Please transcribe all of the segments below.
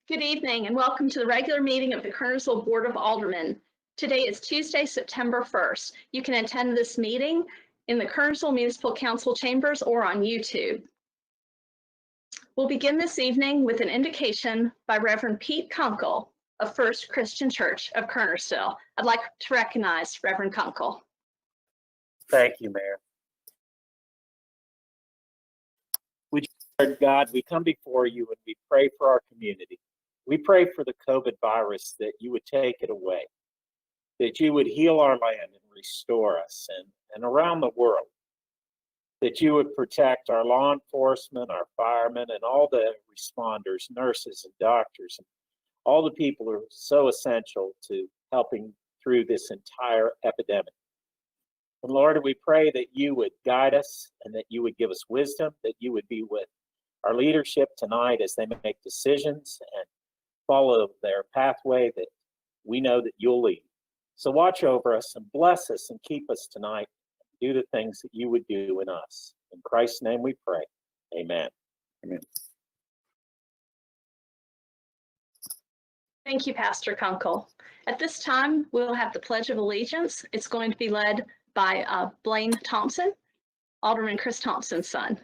Good evening and welcome to the regular meeting of the Kernersville Board of Aldermen. Today is Tuesday, September 1st. You can attend this meeting in the Kernersville Municipal Council chambers or on YouTube. We'll begin this evening with an indication by Reverend Pete Kunkel of First Christian Church of Kernersville. I'd like to recognize Reverend Kunkel. Thank you, Mayor. God, we come before you and we pray for our community. We pray for the COVID virus that you would take it away, that you would heal our land and restore us and around the world, that you would protect our law enforcement, our firemen, and all the responders, nurses and doctors, and all the people who are so essential to helping through this entire epidemic. And Lord, we pray that you would guide us and that you would give us wisdom, that you would be with our leadership tonight as they make decisions and follow their pathway that we know that you'll lead. So watch over us and bless us and keep us tonight. Do the things that you would do in us. In Christ's name we pray. Amen. Amen. Thank you, Pastor Kunkel. At this time, we'll have the Pledge of Allegiance. It's going to be led by Blaine Thompson, Alderman Chris Thompson's son.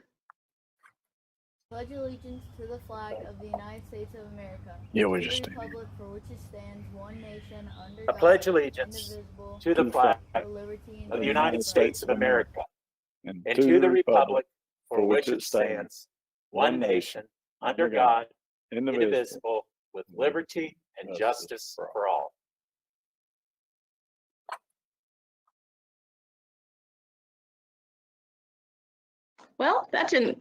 Pledge allegiance to the flag of the United States of America. Yeah, we to just the republic for which it stands, one nation, under I God, pledge allegiance indivisible, to the flag with liberty and of the United States of America and and to the republic for which it stands, one nation, under God, indivisible, with liberty and justice for all. Well, that didn't.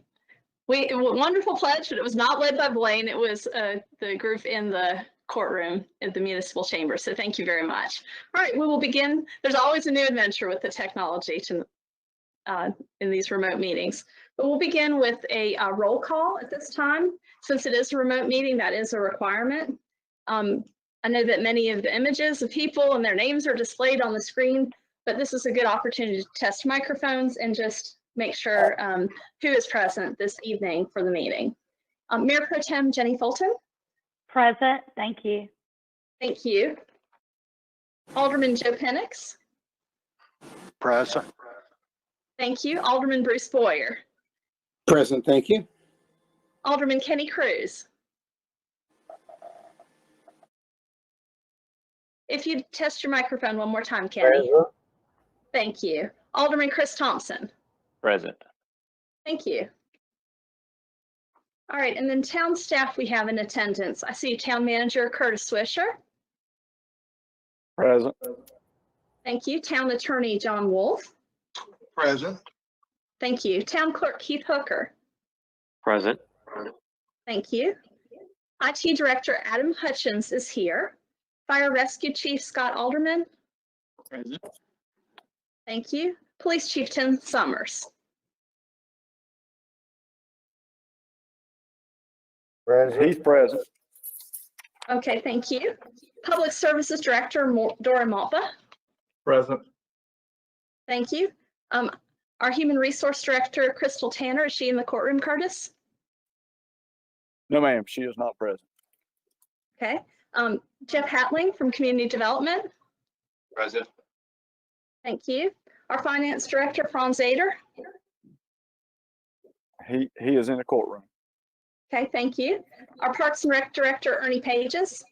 Wonderful pledge, but it was not led by Blaine. It was the group in the courtroom at the municipal chamber. So thank you very much. All right, we will begin. There's always a new adventure with the technology in these remote meetings. But we'll begin with a roll call at this time. Since it is a remote meeting, that is a requirement. I know that many of the images of people and their names are displayed on the screen, but this is a good opportunity to test microphones and just make sure who is present this evening for the meeting. Mayor Pro Tem Jenny Fulton. Present, thank you. Thank you. Alderman Joe Penix. Present. Thank you. Alderman Bruce Boyer. Present, thank you. Alderman Kenny Cruz. If you test your microphone one more time, Kenny. Present. Thank you. Alderman Chris Thompson. Present. Thank you. All right, and then town staff we have in attendance. I see Town Manager Curtis Swisher. Present. Thank you. Town Attorney John Wolf. Present. Thank you. Town Clerk Keith Hooker. Present. Thank you. IT Director Adam Hutchins is here. Fire Rescue Chief Scott Alderman. Present. Thank you. Police Chief Tim Summers. He's present. Okay, thank you. Public Services Director Dora Malpa. Present. Thank you. Our Human Resource Director Crystal Tanner, is she in the courtroom, Curtis? No, ma'am, she is not present. Okay. Jeff Hatling from Community Development. Present. Thank you. Our Finance Director Franz Ader. He is in the courtroom. Okay, thank you. Our Parks and Rec Director Ernie Pages.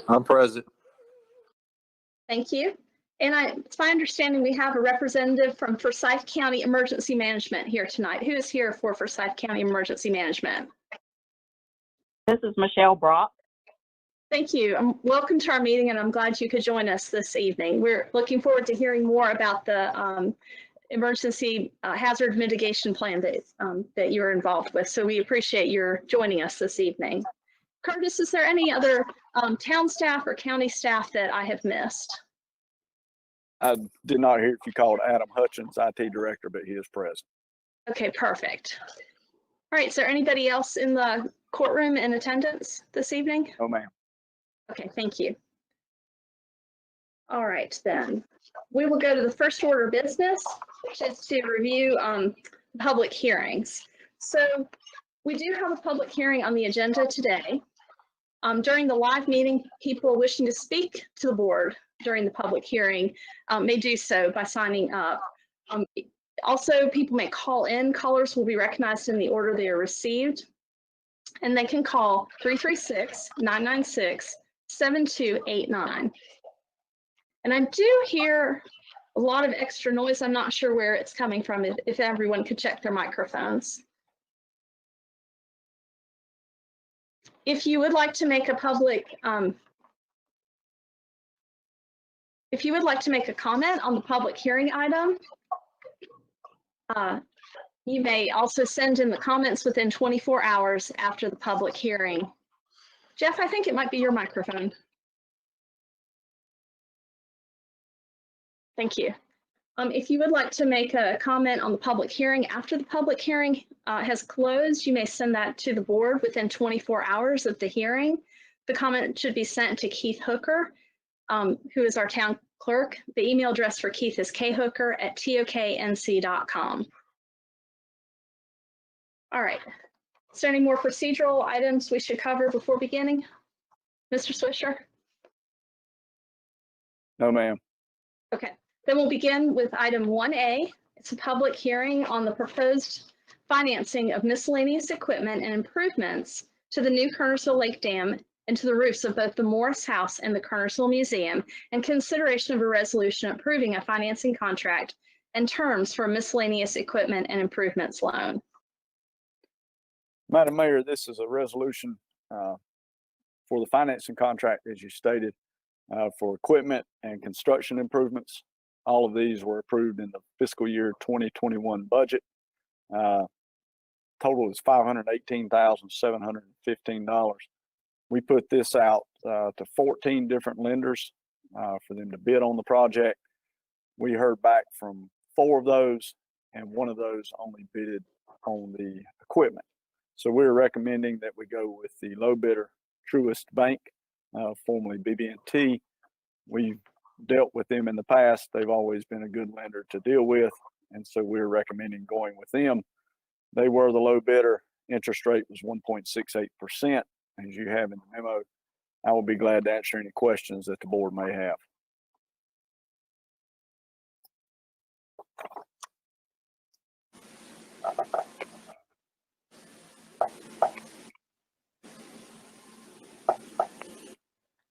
I'm present. Thank you. And it's my understanding we have a representative from Forsyth County Emergency Management here tonight. Who is here for Forsyth County Emergency Management? This is Michelle Brock. Thank you. Welcome to our meeting, and I'm glad you could join us this evening. We're looking forward to hearing more about the emergency hazard mitigation plan that you're involved with. So we appreciate your joining us this evening. Curtis, is there any other town staff or county staff that I have missed? I did not hear if you called Adam Hutchins, IT Director, but he is present. Okay, perfect. All right, is there anybody else in the courtroom in attendance this evening? No, ma'am. Okay, thank you. All right, then. We will go to the first order of business, which is to review public hearings. So we do have a public hearing on the agenda today. During the live meeting, people wishing to speak to the board during the public hearing may do so by signing up. Also, people may call in. Callers will be recognized in the order they are received, and they can call 336-996-7289. And I do hear a lot of extra noise. I'm not sure where it's coming from, if everyone could check their microphones. If you would like to make a public, if you would like to make a comment on the public hearing item, you may also send in the comments within 24 hours after the public hearing. Jeff, I think it might be your microphone. Thank you. If you would like to make a comment on the public hearing after the public hearing has closed, you may send that to the board within 24 hours of the hearing. The comment should be sent to Keith Hooker, who is our town clerk. The email address for Keith is khooker@toknc.com. All right. Is there any more procedural items we should cover before beginning? Mr. Swisher? No, ma'am. Okay. Then we'll begin with item 1A. It's a public hearing on the proposed financing of miscellaneous equipment and improvements to the new Kernersville Lake Dam and to the roofs of both the Morris House and the Kernersville Museum, and consideration of a resolution approving a financing contract and terms for a miscellaneous equipment and improvements loan. Madam Mayor, this is a resolution for the financing contract, as you stated, for equipment and construction improvements. All of these were approved in the fiscal year 2021 budget. Total is $518,715. We put this out to 14 different lenders for them to bid on the project. We heard back from 4 of those, and 1 of those only bidded on the equipment. So we're recommending that we go with the low bidder, Truist Bank, formerly BB&T. We've dealt with them in the past. They've always been a good lender to deal with, and so we're recommending going with them. They were the low bidder. Interest rate was 1.68%, as you have in the memo. I will be glad to answer any questions that the board may have.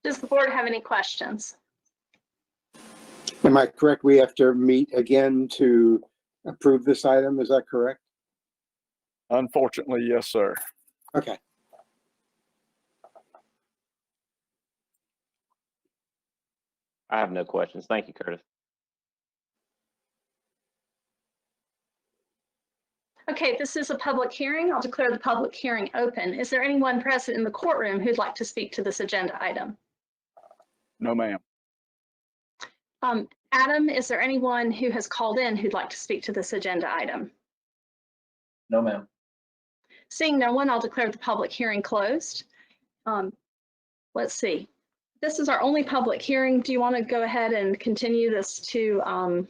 Does the board have any questions? Am I correct? We have to meet again to approve this item. Is that correct? Unfortunately, yes, sir. Okay. I have no questions. Thank you, Curtis. Okay, this is a public hearing. I'll declare the public hearing open. Is there anyone present in the courtroom who'd like to speak to this agenda item? No, ma'am. Adam, is there anyone who has called in who'd like to speak to this agenda item? No, ma'am. Seeing no one, I'll declare the public hearing closed. Let's see. This is our only public hearing. Do you want to go ahead and continue this to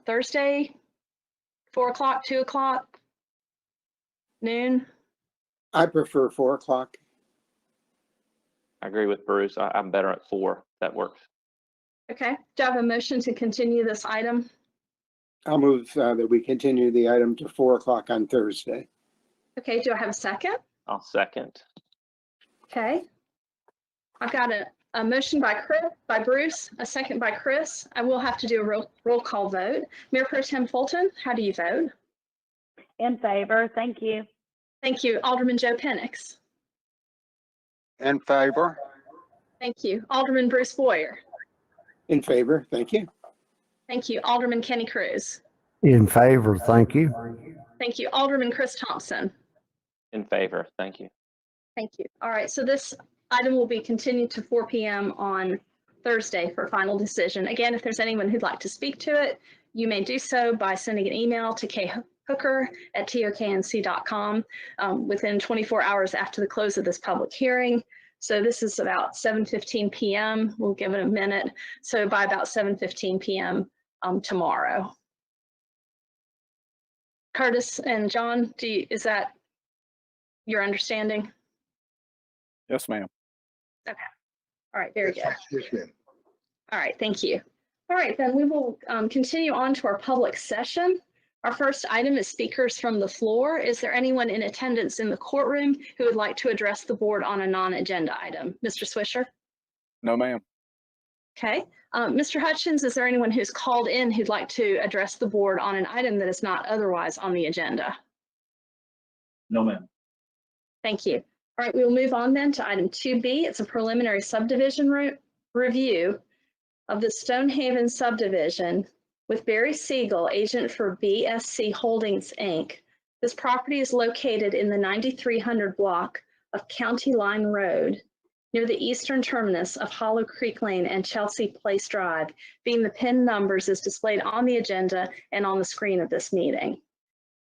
Thursday, 4 o'clock, 2 o'clock, noon? I prefer 4 o'clock. I agree with Bruce. I'm better at 4. That works. Okay. Do I have a motion to continue this item? I'll move that we continue the item to 4 o'clock on Thursday. Okay. Do I have a second? I'll second. Okay. I've got a motion by Bruce, a second by Chris. I will have to do a roll call vote. Mayor Pro Tem Fulton, how do you vote? In favor, thank you. Thank you. Alderman Joe Penix. In favor. Thank you. Alderman Bruce Boyer. In favor. Thank you. Thank you. Alderman Kenny Cruz. In favor, thank you. Thank you. Alderman Chris Thompson. In favor. Thank you. Thank you. All right. So this item will be continued to 4 p.m. on Thursday for final decision. Again, if there's anyone who'd like to speak to it, you may do so by sending an email to khooker@toknc.com within 24 hours after the close of this public hearing. So this is about 7:15 p.m. We'll give it a minute. So by about 7:15 p.m. Tomorrow. Curtis and John, is that your understanding? Yes, ma'am. All right, very good. Yes, ma'am. All right, thank you. All right, then we will continue on to our public session. Our first item is speakers from the floor. Is there anyone in attendance in the courtroom who would like to address the board on a non-agenda item? Mr. Swisher? No, ma'am. Okay. Mr. Hutchins, is there anyone who's called in who'd like to address the board on an item that is not otherwise on the agenda? No, ma'am. Thank you. All right, we will move on then to item 2B. It's a preliminary subdivision review of the Stonehaven subdivision with Barry Siegel, agent for BSC Holdings, Inc. This property is located in the 9300 block of County Line Road near the eastern terminus of Hollow Creek Lane and Chelsea Place Drive, being the PIN numbers is displayed on the agenda and on the screen of this meeting.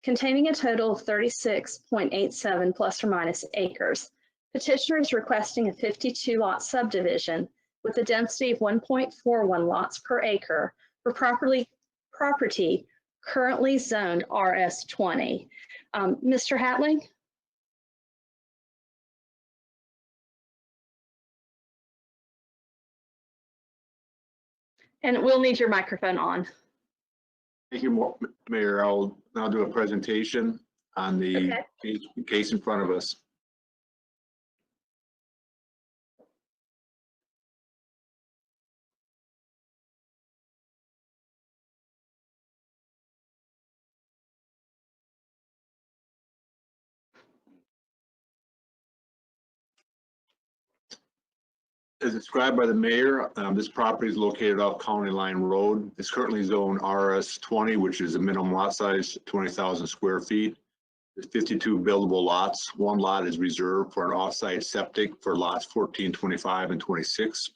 Containing a total of 36.87 plus or minus acres, petitioner is requesting a 52-lot subdivision with a density of 1.41 lots per acre for property currently zoned RS20. Mr. Hatling? And we'll need your microphone on. Thank you, Mayor. I'll now do a presentation on the case in front of us. As described by the mayor, this property is located off County Line Road. It's currently zoned RS20, which is a minimum lot size, 20,000 square feet. There's 52 buildable lots. One lot is reserved for an off-site septic for lots 14, 25, and 26,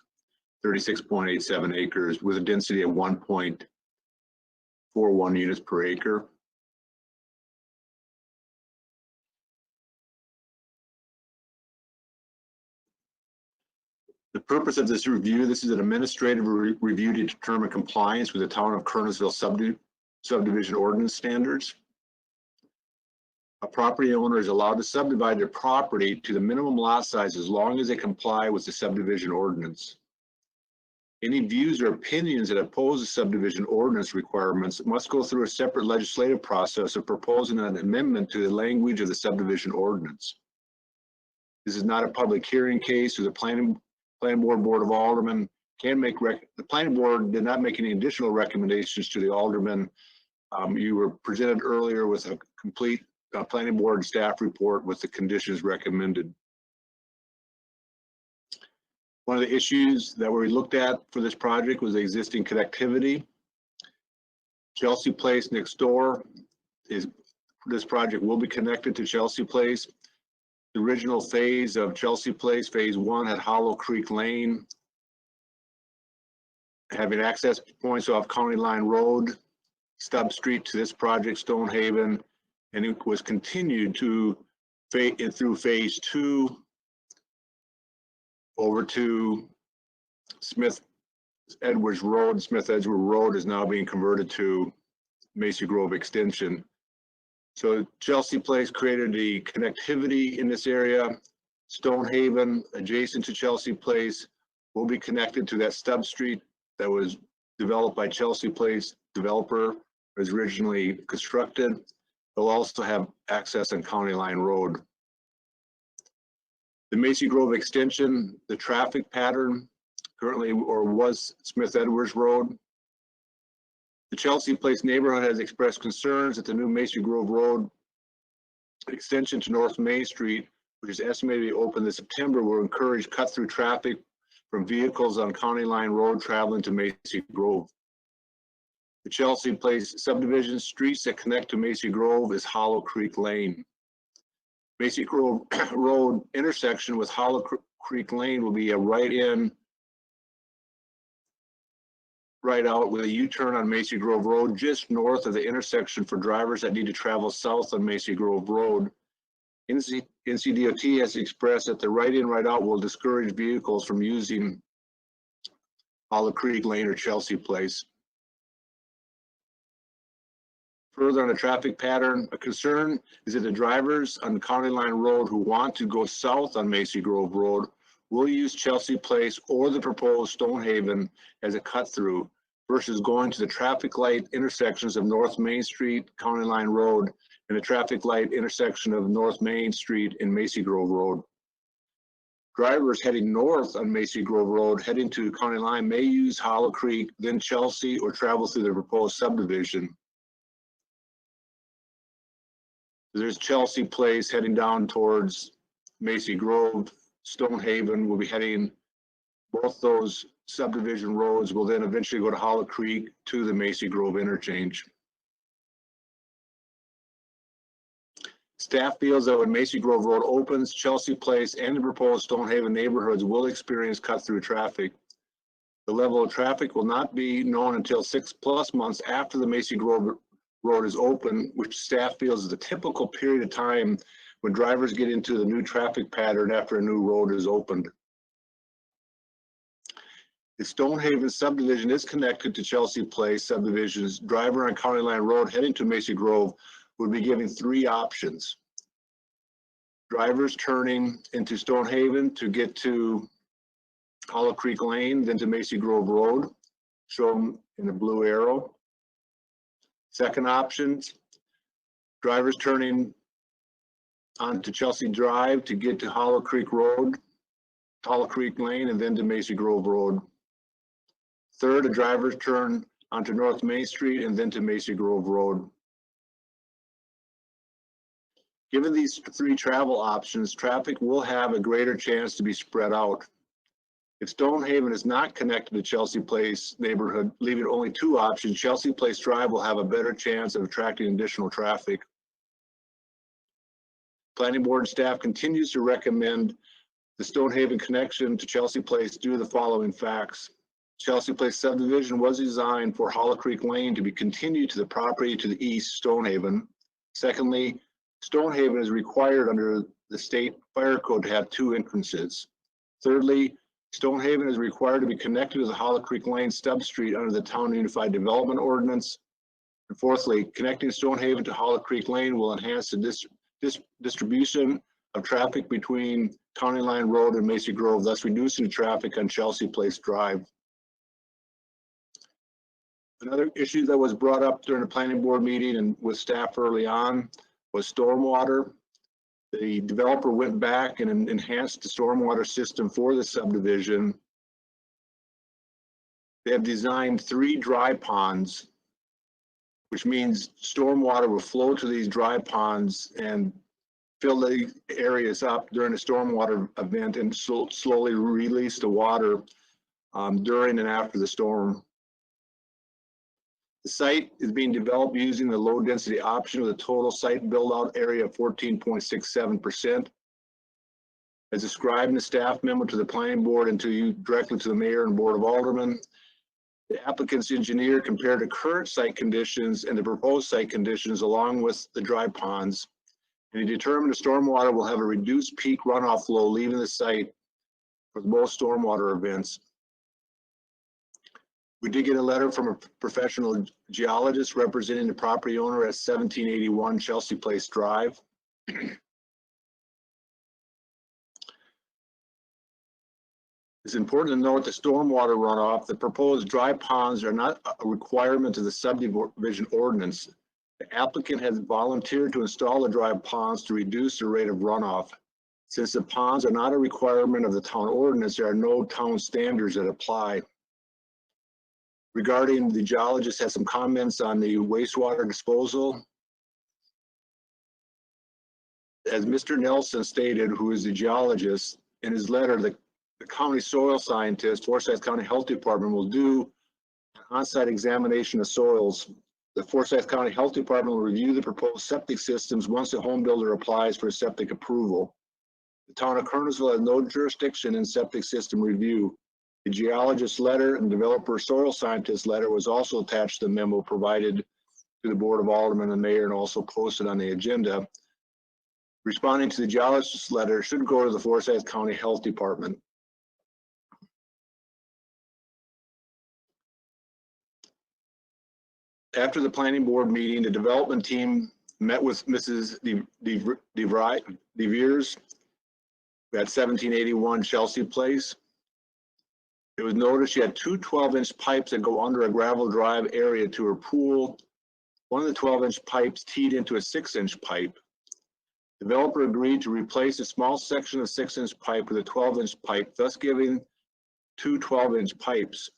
36.87 acres with a density of 1.41 units per acre. The purpose of this review, this is an administrative review to determine compliance with the town of Kernersville subdivision ordinance standards. A property owner is allowed to subdivide their property to the minimum lot size as long as they comply with the subdivision ordinance. Any views or opinions that oppose the subdivision ordinance requirements must go through a separate legislative process of proposing an amendment to the language of the subdivision ordinance. This is not a public hearing case, or the planning board of aldermen can make the planning board did not make any additional recommendations to the aldermen. You were presented earlier with a complete planning board staff report with the conditions recommended. One of the issues that we looked at for this project was the existing connectivity. Chelsea Place next door this project will be connected to Chelsea Place. The original phase of Chelsea Place, phase 1, had Hollow Creek Lane, having access points off County Line Road, stub street to this project, Stonehaven, and it was continued to through phase 2 over to Smith Edwards Road. Smith Edwards Road is now being converted to Macy Grove Extension. So Chelsea Place created the connectivity in this area. Stonehaven, adjacent to Chelsea Place, will be connected to that stub street that was developed by Chelsea Place developer, was originally constructed. They'll also have access on County Line Road. The Macy Grove Extension, the traffic pattern currently was Smith Edwards Road. The Chelsea Place neighborhood has expressed concerns that the new Macy Grove Road extension to North Main Street, which is estimated to be open this September, will encourage cut-through traffic from vehicles on County Line Road traveling to Macy Grove. The Chelsea Place subdivision streets that connect to Macy Grove is Hollow Creek Lane. Macy Grove Road intersection with Hollow Creek Lane will be a right-in, right out with a U-turn on Macy Grove Road just north of the intersection for drivers that need to travel south on Macy Grove Road. NCDOT has expressed that the right in, right out will discourage vehicles from using Hollow Creek Lane or Chelsea Place. Further on the traffic pattern, a concern is that the drivers on the County Line Road who want to go south on Macy Grove Road will use Chelsea Place or the proposed Stonehaven as a cut through versus going to the traffic light intersections of North Main Street, County Line Road, and the traffic light intersection of North Main Street and Macy Grove Road. Drivers heading north on Macy Grove Road heading to the County Line may use Hollow Creek, then Chelsea, or travel through the proposed subdivision. There's Chelsea Place heading down towards Macy Grove. Stonehaven will be heading, both those subdivision roads will then eventually go to Hollow Creek to the Macy Grove interchange. Staff feels that when Macy Grove Road opens, Chelsea Place and the proposed Stonehaven neighborhoods will experience cut-through traffic. The level of traffic will not be known until 6+ months after the Macy Grove Road is open, which staff feels is the typical period of time when drivers get into the new traffic pattern after a new road is opened. The Stonehaven subdivision is connected to Chelsea Place subdivisions. Driver on County Line Road heading to Macy Grove would be given 3 options. Drivers turning into Stonehaven to get to Hollow Creek Lane, then to Macy Grove Road, shown in the blue arrow. Second option, drivers turning onto Chelsea Drive to get to Hollow Creek Road, Hollow Creek Lane, and then to Macy Grove Road. Third, a driver's turn onto North Main Street and then to Macy Grove Road. Given these 3 travel options, traffic will have a greater chance to be spread out. If Stonehaven is not connected to Chelsea Place neighborhood, leaving only 2 options, Chelsea Place Drive will have a better chance of attracting additional traffic. Planning board and staff continues to recommend the Stonehaven connection to Chelsea Place due to the following facts. Chelsea Place subdivision was designed for Hollow Creek Lane to be continued to the property to the east, Stonehaven. Secondly, Stonehaven is required under the state fire code to have 2 entrances. Thirdly, Stonehaven is required to be connected to the Hollow Creek Lane stub street under the Town Unified Development Ordinance. And fourthly, connecting Stonehaven to Hollow Creek Lane will enhance the distribution of traffic between County Line Road and Macy Grove, thus reducing the traffic on Chelsea Place Drive. Another issue that was brought up during the planning board meeting and with staff early on was stormwater. The developer went back and enhanced the stormwater system for the subdivision. They have designed 3 dry ponds, which means stormwater will flow to these dry ponds and fill the areas up during a stormwater event and slowly release the water during and after the storm. The site is being developed using the low density option with a total site build out area of 14.67%. As described in the staff memo to the planning board and to you directly to the mayor and board of aldermen, the applicant's engineer compared the current site conditions and the proposed site conditions along with the dry ponds, and he determined the stormwater will have a reduced peak runoff flow leaving the site for most stormwater events. We did get a letter from a professional geologist representing the property owner at 1781 Chelsea Place Drive. It's important to note the stormwater runoff. The proposed dry ponds are not a requirement of the subdivision ordinance. The applicant has volunteered to install the dry ponds to reduce the rate of runoff. Since the ponds are not a requirement of the town ordinance, there are no town standards that apply. Regarding the geologist has some comments on the wastewater disposal. As Mr. Nelson stated, who is the geologist, in his letter, the county soil scientist, Forsyth County Health Department, will do an on-site examination of soils. The Forsyth County Health Department will review the proposed septic systems once the home builder applies for septic approval. The town of Kernersville has no jurisdiction in septic system review. The geologist's letter and developer soil scientist letter was also attached to the memo provided to the Board of Aldermen and Mayor and also posted on the agenda. Responding to the geologist's letter should go to the Forsyth County Health Department. After the planning board meeting, the development team met with Mrs. DeVeers at 1781 Chelsea Place. It was noticed she had two 12-inch pipes that go under a gravel drive area to her pool. One of the 12-inch pipes teed into a 6-inch pipe. Developer agreed to replace a small section of 6-inch pipe with a 12-inch pipe, thus giving two 12-inch pipes.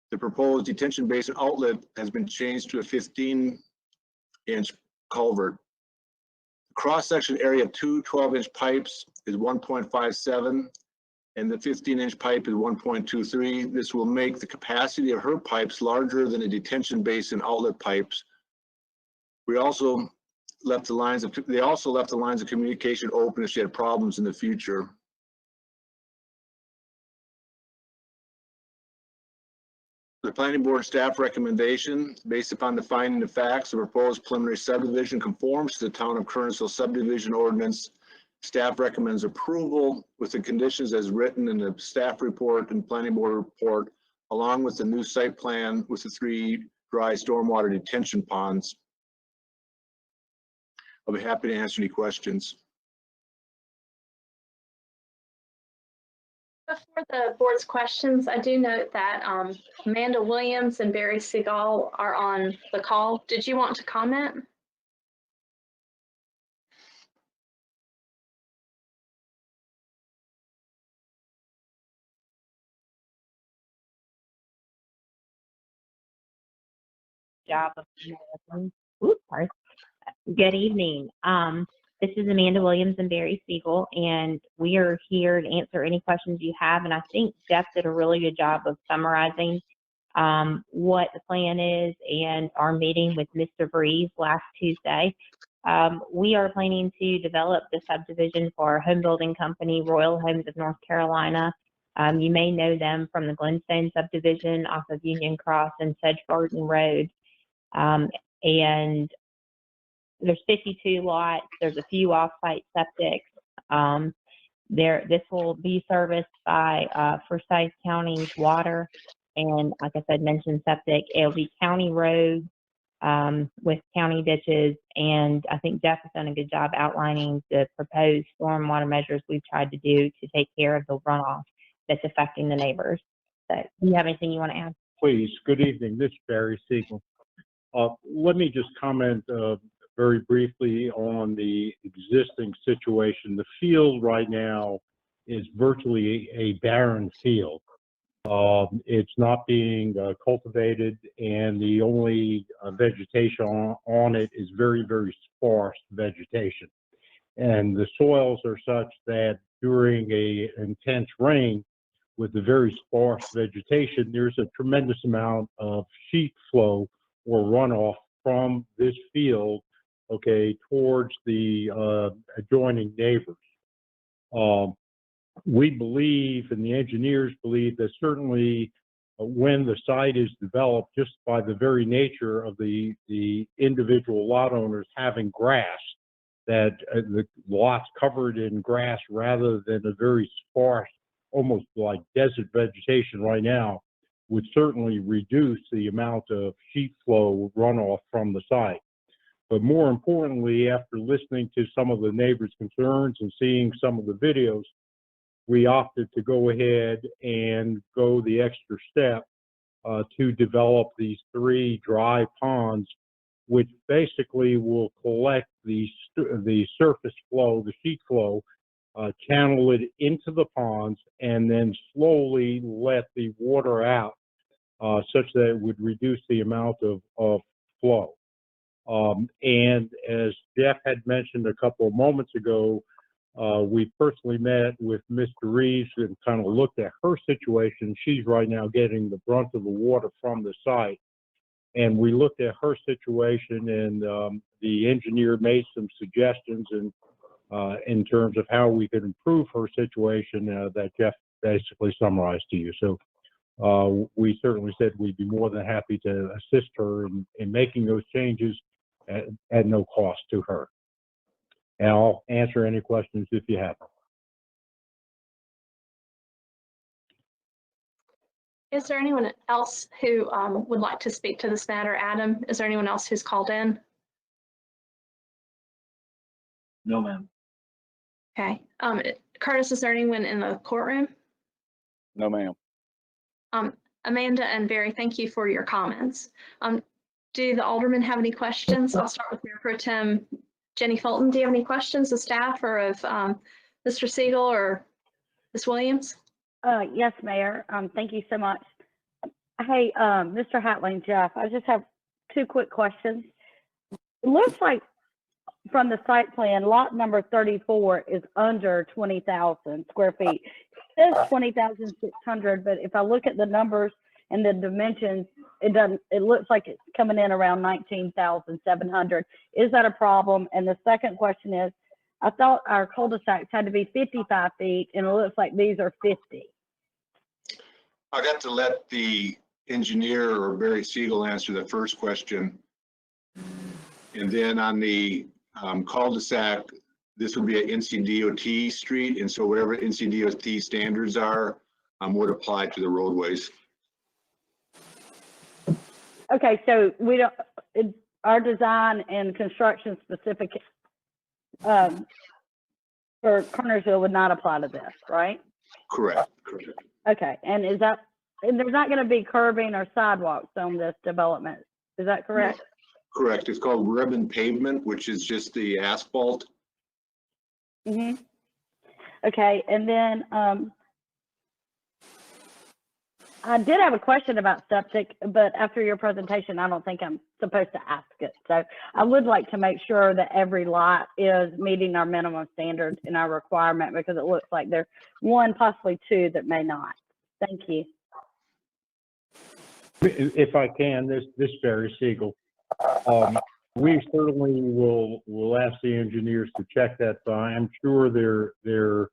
The proposed detention basin outlet has been changed to a 15-inch culvert. The cross-section area of two 12-inch pipes is 1.57 and the 15-inch pipe is 1.23. This will make the capacity of her pipes larger than the detention basin outlet pipes. They also left the lines of communication open if she had problems in the future. The planning board staff recommendation, based upon the finding of facts, the proposed preliminary subdivision conforms to the town of Kernersville subdivision ordinance. Staff recommends approval with the conditions as written in the staff report and planning board report, along with the new site plan with the 3 dry stormwater detention ponds. I'll be happy to answer any questions. Before the board's questions, I do note that Amanda Williams and Barry Seagal are on the call. Did you want to comment? Job of sorry. Good evening. This is Amanda Williams and Barry Siegel, and we are here to answer any questions you have. And I think Jeff did a really good job of summarizing what the plan is and our meeting with Mr. Breeze last Tuesday. We are planning to develop the subdivision for our home building company, Royal Homes of North Carolina. You may know them from the Glenstone subdivision off of Union Cross and Sedge Garden Road. And there's 52 lots. There's a few off-site septics. This will be serviced by Forsyth County's water, and like I said, mentioned septic. It'll be county roads with county ditches, and I think Jeff has done a good job outlining the proposed stormwater measures we've tried to do to take care of the runoff that's affecting the neighbors. So, do you have anything you want to add? Please. Good evening. This is Barry Siegel. Let me just comment very briefly on the existing situation. The field right now is virtually a barren field. It's not being cultivated, and the only vegetation on it is very, very sparse vegetation. And the soils are such that during an intense rain, with the very sparse vegetation, there's a tremendous amount of sheet flow or runoff from this field, okay, towards the adjoining neighbors. We believe, and the engineers believe, that certainly when the site is developed, just by the very nature of the individual lot owners having grass, that the lots covered in grass rather than a very sparse, almost like desert vegetation right now, would certainly reduce the amount of sheet flow runoff from the site. But more importantly, after listening to some of the neighbors' concerns and seeing some of the videos, we opted to go ahead and go the extra step to develop these 3 dry ponds, which basically will collect the surface flow, the sheet flow, channel it into the ponds, and then slowly let the water out such that it would reduce the amount of flow. And as Jeff had mentioned a couple of moments ago, we personally met with Mr. Reeves and kind of looked at her situation. She's right now getting the brunt of the water from the site. And we looked at her situation, and the engineer made some suggestions in terms of how we could improve her situation that Jeff basically summarized to you. So we certainly said we'd be more than happy to assist her in making those changes at no cost to her. And I'll answer any questions if you have them. Is there anyone else who would like to speak to this matter? Adam, is there anyone else who's called in? No, ma'am. Okay. Curtis, is there anyone in the courtroom? No, ma'am. Amanda and Barry, thank you for your comments. Do the aldermen have any questions? I'll start with Mayor Pro Tem Jenny Fulton. Do you have any questions of staff or of Mr. Siegel or Ms. Williams? Yes, Mayor. Thank you so much. Hey, Mr. Hatling, Jeff, I just have two quick questions. It looks like from the site plan, lot number 34 is under 20,000 square feet. It says 20,600, but if I look at the numbers and the dimensions, it looks like it's coming in around 19,700. Is that a problem? And the second question is, I thought our cul-de-sacs had to be 55 feet, and it looks like these are 50. I'd have to let the engineer or Barry Siegel answer the first question. And then on the cul-de-sac, this would be an NCDOT street, and so whatever NCDOT standards are would apply to the roadways. Okay, so we don't, our design and construction specific for Kernersville would not apply to this, right? Correct. Okay, and is that, and there's not going to be curbing or sidewalks on this development, is that correct? Correct. It's called ribbon pavement, which is just the asphalt. Mm-hmm. Okay, and then I did have a question about septic, but after your presentation, I don't think I'm supposed to ask it. So I would like to make sure that every lot is meeting our minimum standards and our requirement, because it looks like there's one, possibly two that may not. Thank you. If I can, this Barry Siegel. We certainly will ask the engineers to check that. I'm sure their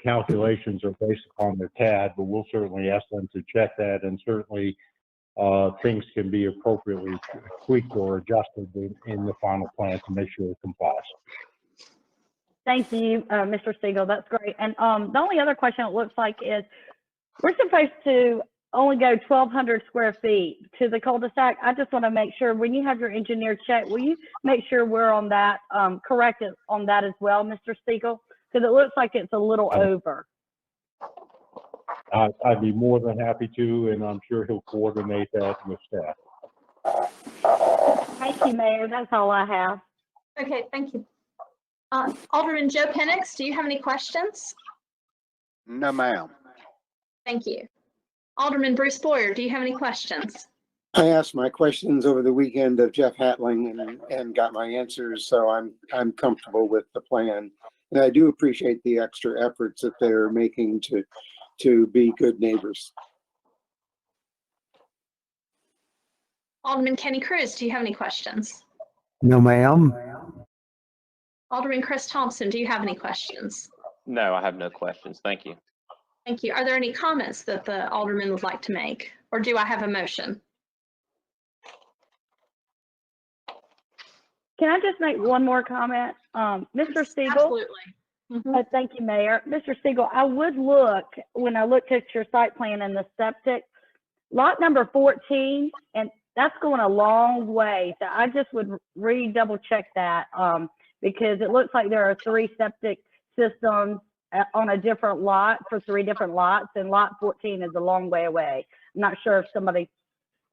calculations are based upon their CAD, but we'll certainly ask them to check that, and certainly things can be appropriately tweaked or adjusted in the final plan to make sure it complies. Thank you, Mr. Siegel. That's great. And the only other question it looks like is we're supposed to only go 1,200 square feet to the cul-de-sac. I just want to make sure when you have your engineer check, will you make sure we're on that, correct on that as well, Mr. Siegel? Because it looks like it's a little over. I'd be more than happy to, and I'm sure he'll coordinate that with staff. Thank you, Mayor. That's all I have. Okay, thank you. Alderman Joe Penix, do you have any questions? No, ma'am. Thank you. Alderman Bruce Boyer, do you have any questions? I asked my questions over the weekend of Jeff Hatling and got my answers, so I'm comfortable with the plan. And I do appreciate the extra efforts that they're making to be good neighbors. Alderman Kenny Cruz, do you have any questions? No, ma'am. Alderman Chris Thompson, do you have any questions? No, I have no questions. Thank you. Thank you. Are there any comments that the alderman would like to make, or do I have a motion? Can I just make one more comment? Mr. Siegel? Absolutely. Thank you, Mayor. Mr. Siegel, I would look, when I looked at your site plan and the septic, lot number 14, and that's going a long way. So I just would double check that because it looks like there are 3 septic systems on a different lot for 3 different lots, and lot 14 is a long way away. I'm not sure if somebody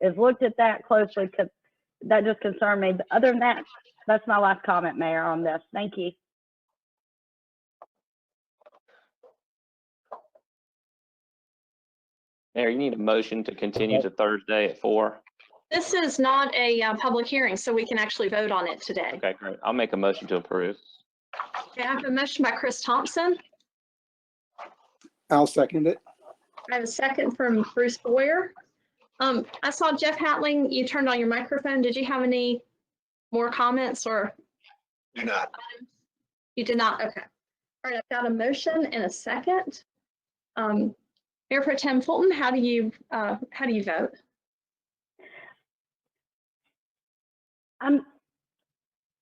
has looked at that closely, because that just concerned me. But other than that, that's my last comment, Mayor, on this. Thank you. Mayor, you need a motion to continue to Thursday at 4. This is not a public hearing, so we can actually vote on it today. Okay, great. I'll make a motion to approve. Okay, I have a motion by Chris Thompson. I'll second it. I have a second from Bruce Boyer. I saw Jeff Hatling, you turned on your microphone. Did you have any more comments or? Do not. You did not, okay. All right, I've got a motion and a second. Mayor Pro Tem Fulton, how do you vote?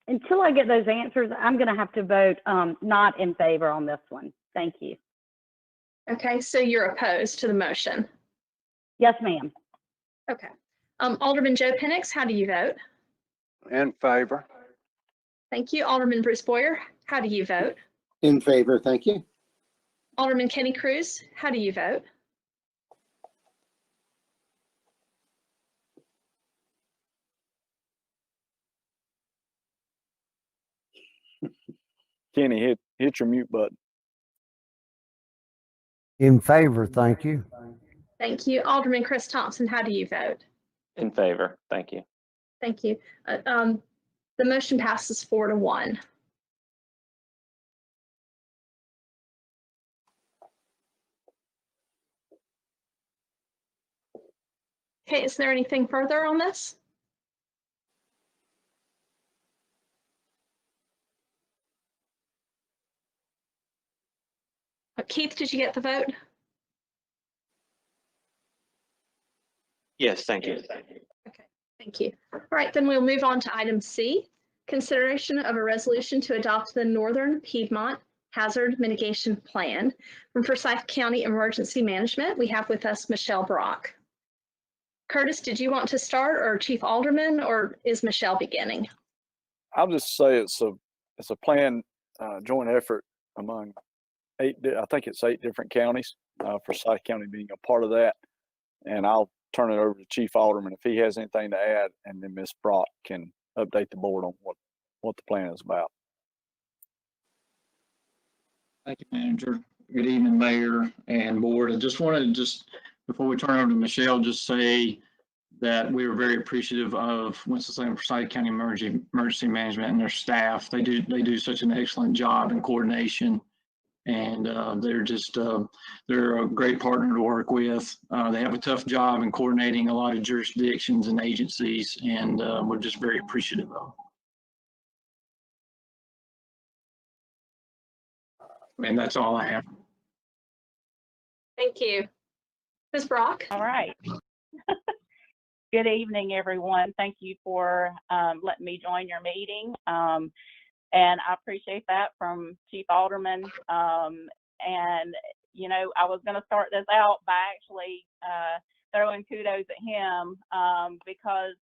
Until I get those answers, I'm going to have to vote not in favor on this one. Thank you. Okay, so you're opposed to the motion. Yes, ma'am. Okay. Alderman Joe Penix, how do you vote? In favor. Thank you. Alderman Bruce Boyer, how do you vote? In favor, thank you. Alderman Kenny Cruz, how do you vote? Kenny, hit your mute button. In favor, thank you. Thank you. Alderman Chris Thompson, how do you vote? In favor, thank you. Thank you. The motion passes 4-1. Okay, is there anything further on this? Keith, did you get the vote? Yes, thank you. Okay, thank you. All right, then we'll move on to item C, consideration of a resolution to adopt the Northern Piedmont Hazard Mitigation Plan. From Forsyth County Emergency Management, we have with us Michelle Brock. Curtis, did you want to start, or Chief Alderman, or is Michelle beginning? I'll just say it's a plan, joint effort among I think it's 8 different counties, Forsyth County being a part of that. And I'll turn it over to Chief Alderman if he has anything to add, and then Ms. Brock can update the board on what the plan is about. Thank you, Manager. Good evening, Mayor and Board. I just wanted to before we turn over to Michelle, just say that we are very appreciative of Winston-Salem Forsyth County Emergency Management and their staff. They do such an excellent job in coordination. And they're a great partner to work with. They have a tough job in coordinating a lot of jurisdictions and agencies, and we're just very appreciative of them. And that's all I have. Thank you. Ms. Brock? All right. Good evening, everyone. Thank you for letting me join your meeting. And I appreciate that from Chief Alderman. And, you know, I was going to start this out by actually throwing kudos at him because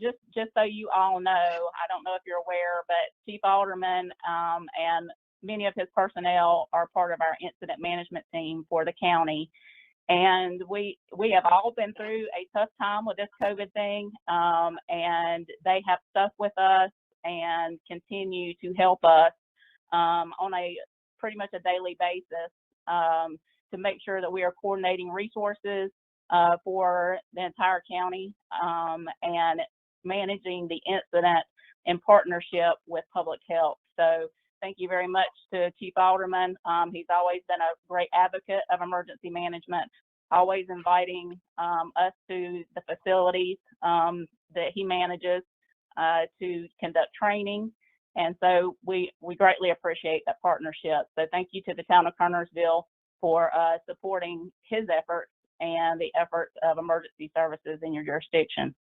just so you all know, I don't know if you're aware, but Chief Alderman and many of his personnel are part of our incident management team for the county. And we have all been through a tough time with this COVID thing, and they have stuck with us and continue to help us on a pretty much a daily basis to make sure that we are coordinating resources for the entire county and managing the incident in partnership with public health. So thank you very much to Chief Alderman. He's always been a great advocate of emergency management, always inviting us to the facilities that he manages to conduct training. And so we greatly appreciate that partnership. So thank you to the town of Kernersville for supporting his efforts and the efforts of emergency services in your jurisdiction.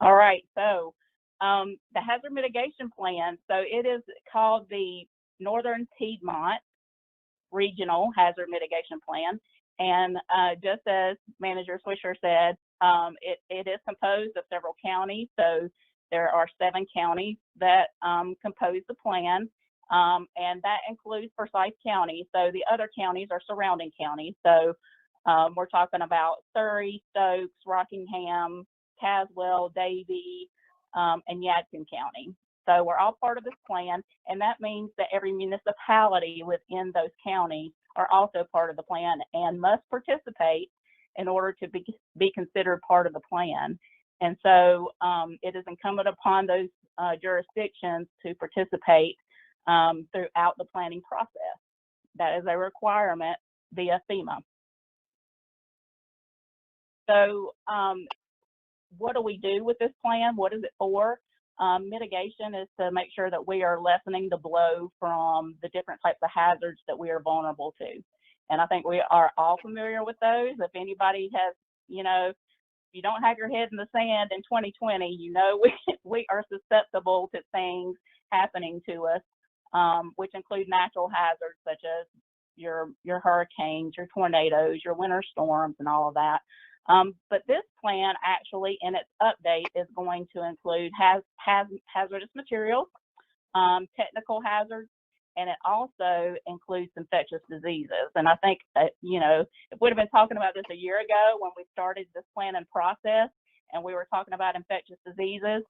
All right, so the hazard mitigation plan. So it is called the Northern Piedmont Regional Hazard Mitigation Plan. And just as Manager Swisher said, it is composed of several counties. So there are 7 counties that compose the plan, and that includes Forsyth County. So the other counties are surrounding counties. So we're talking about Surrey, Stokes, Rockingham, Caswell, Davie, and Yadkin County. So we're all part of this plan, and that means that every municipality within those counties are also part of the plan and must participate in order to be considered part of the plan. And so it is incumbent upon those jurisdictions to participate throughout the planning process. That is a requirement via FEMA. So what do we do with this plan? What is it for? Mitigation is to make sure that we are lessening the blow from the different types of hazards that we are vulnerable to. And I think we are all familiar with those. If anybody has, you know, if you don't have your head in the sand in 2020, you know we are susceptible to things happening to us, which include natural hazards such as your hurricanes, your tornadoes, your winter storms, and all of that. But this plan actually in its update is going to include hazardous materials, technical hazards, and it also includes infectious diseases. And I think, you know, if we'd have been talking about this a year ago when we started this planning process and we were talking about infectious diseases,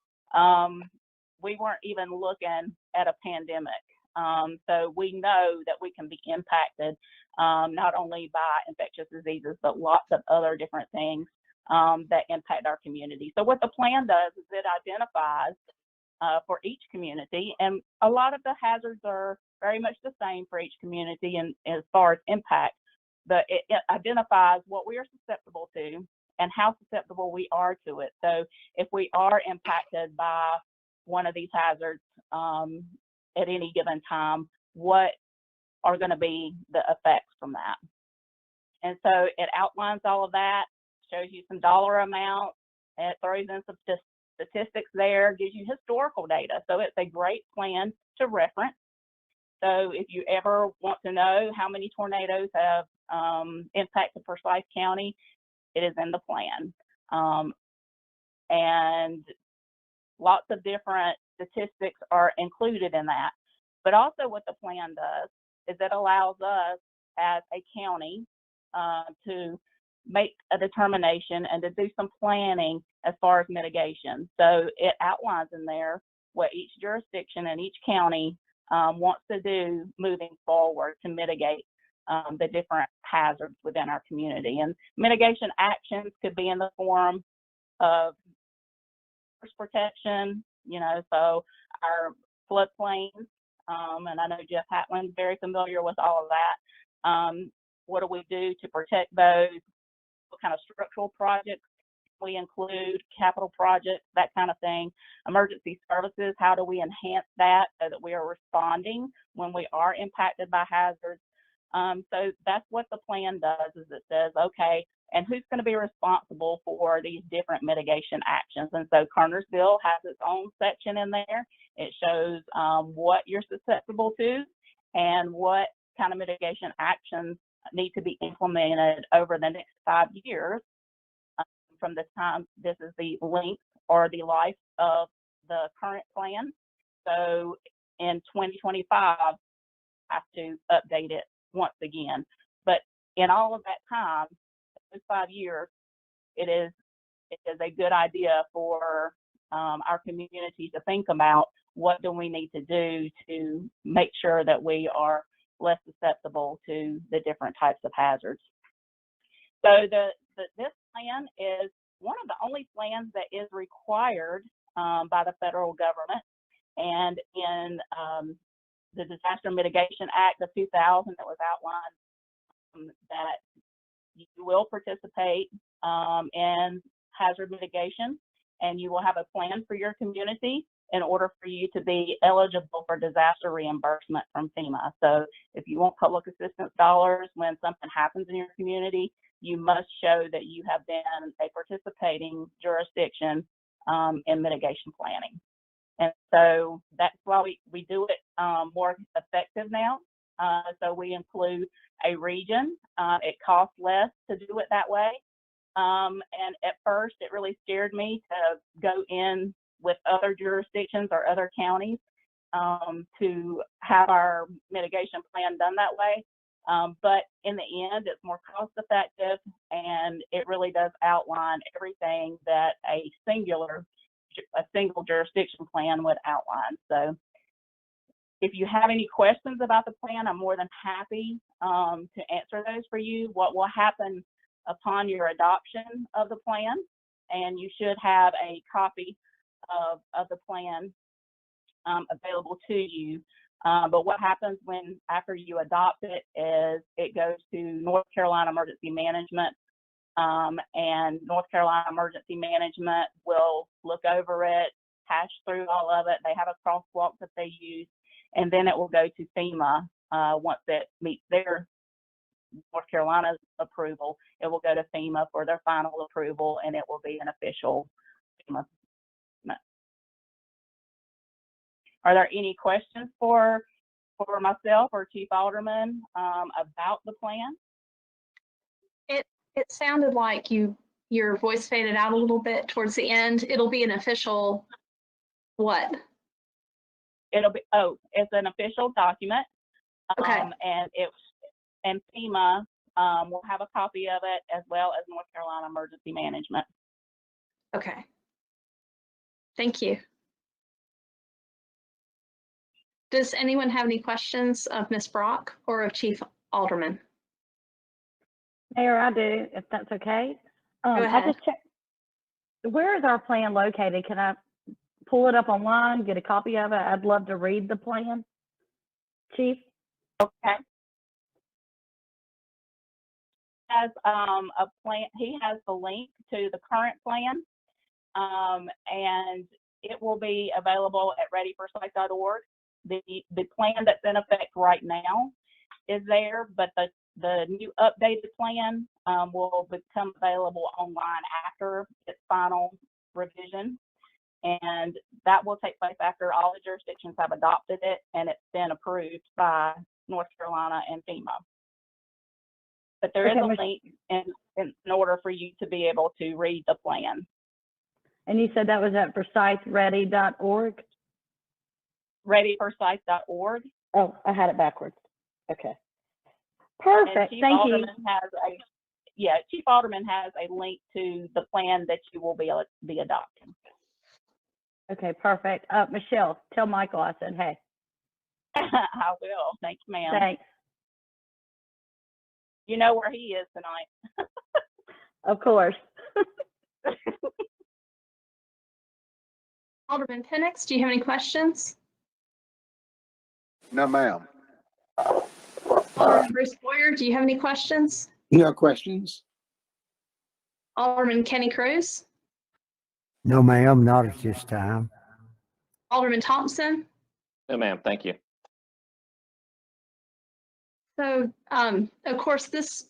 we weren't even looking at a pandemic. So we know that we can be impacted not only by infectious diseases, but lots of other different things that impact our community. So what the plan does is it identifies for each community, and a lot of the hazards are very much the same for each community and as far as impact, but it identifies what we are susceptible to and how susceptible we are to it. So if we are impacted by one of these hazards at any given time, what are going to be the effects from that? And so it outlines all of that, shows you some dollar amounts, and it throws in some statistics there, gives you historical data. So it's a great plan to reference. So if you ever want to know how many tornadoes have impacted Forsyth County, it is in the plan. And lots of different statistics are included in that. But also what the plan does is it allows us as a county to make a determination and to do some planning as far as mitigation. So it outlines in there what each jurisdiction and each county wants to do moving forward to mitigate the different hazards within our community. And mitigation actions could be in the form of first protection, you know, so our floodplains, and I know Jeff Hatlin's very familiar with all of that. What do we do to protect those? What kind of structural projects we include, capital projects, that kind of thing. Emergency services, how do we enhance that so that we are responding when we are impacted by hazards? So that's what the plan does, is it says, okay, and who's going to be responsible for these different mitigation actions? And so Kernersville has its own section in there. It shows what you're susceptible to and what kind of mitigation actions need to be implemented over the next 5 years from the time this is the length or the life of the current plan. So in 2025, I have to update it once again. But in all of that time, those 5 years, it is a good idea for our community to think about what do we need to do to make sure that we are less susceptible to the different types of hazards. So this plan is one of the only plans that is required by the federal government. And in the Disaster Mitigation Act of 2000, it was outlined that you will participate in hazard mitigation, and you will have a plan for your community in order for you to be eligible for disaster reimbursement from FEMA. So if you want public assistance dollars when something happens in your community, you must show that you have been a participating jurisdiction in mitigation planning. And so that's why we do it more effective now. So we include a region. It costs less to do it that way. And at first, it really scared me to go in with other jurisdictions or other counties to have our mitigation plan done that way. But in the end, it's more cost effective, and it really does outline everything that a single jurisdiction plan would outline. So if you have any questions about the plan, I'm more than happy to answer those for you. What will happen upon your adoption of the plan, and you should have a copy of the plan available to you. But what happens after you adopt it is it goes to North Carolina Emergency Management, and North Carolina Emergency Management will look over it, hash through all of it. They have a crosswalk that they use, and then it will go to FEMA. Once it meets their North Carolina's approval, it will go to FEMA for their final approval, and it will be an official FEMA. Are there any questions for myself or Chief Alderman about the plan? It sounded like you your voice faded out a little bit towards the end. It'll be an official, what? It's an official document. Okay. And FEMA will have a copy of it, as well as North Carolina Emergency Management. Okay. Thank you. Does anyone have any questions of Ms. Brock or of Chief Alderman? Mayor, I do, if that's okay. Go ahead. I just checked. Where is our plan located? Can I pull it up online, get a copy of it? I'd love to read the plan. Chief? Okay. Has a plan. He has the link to the current plan, and it will be available at readyforsight.org. The plan that's in effect right now is there, but the new updated plan will become available online after its final revision, and that will take place after all the jurisdictions have adopted it and it's been approved by North Carolina and FEMA. But there is a link in order for you to be able to read the plan. And you said that was at forsythready.org? Readyforsight.org. Oh, I had it backwards. Okay. Perfect. Thank you. Chief Alderman has a link to the plan that you will be adopting. Okay, perfect. Michelle, tell Michael I said hey. I will. Thank you, ma'am. Thanks. You know where he is tonight. Of course. Alderman Penix, do you have any questions? No, ma'am. Alderman Bruce Boyer, do you have any questions? No questions. Alderman Kenny Cruz? No, ma'am, not at this time. Alderman Thompson? No, ma'am. Thank you. So, of course, this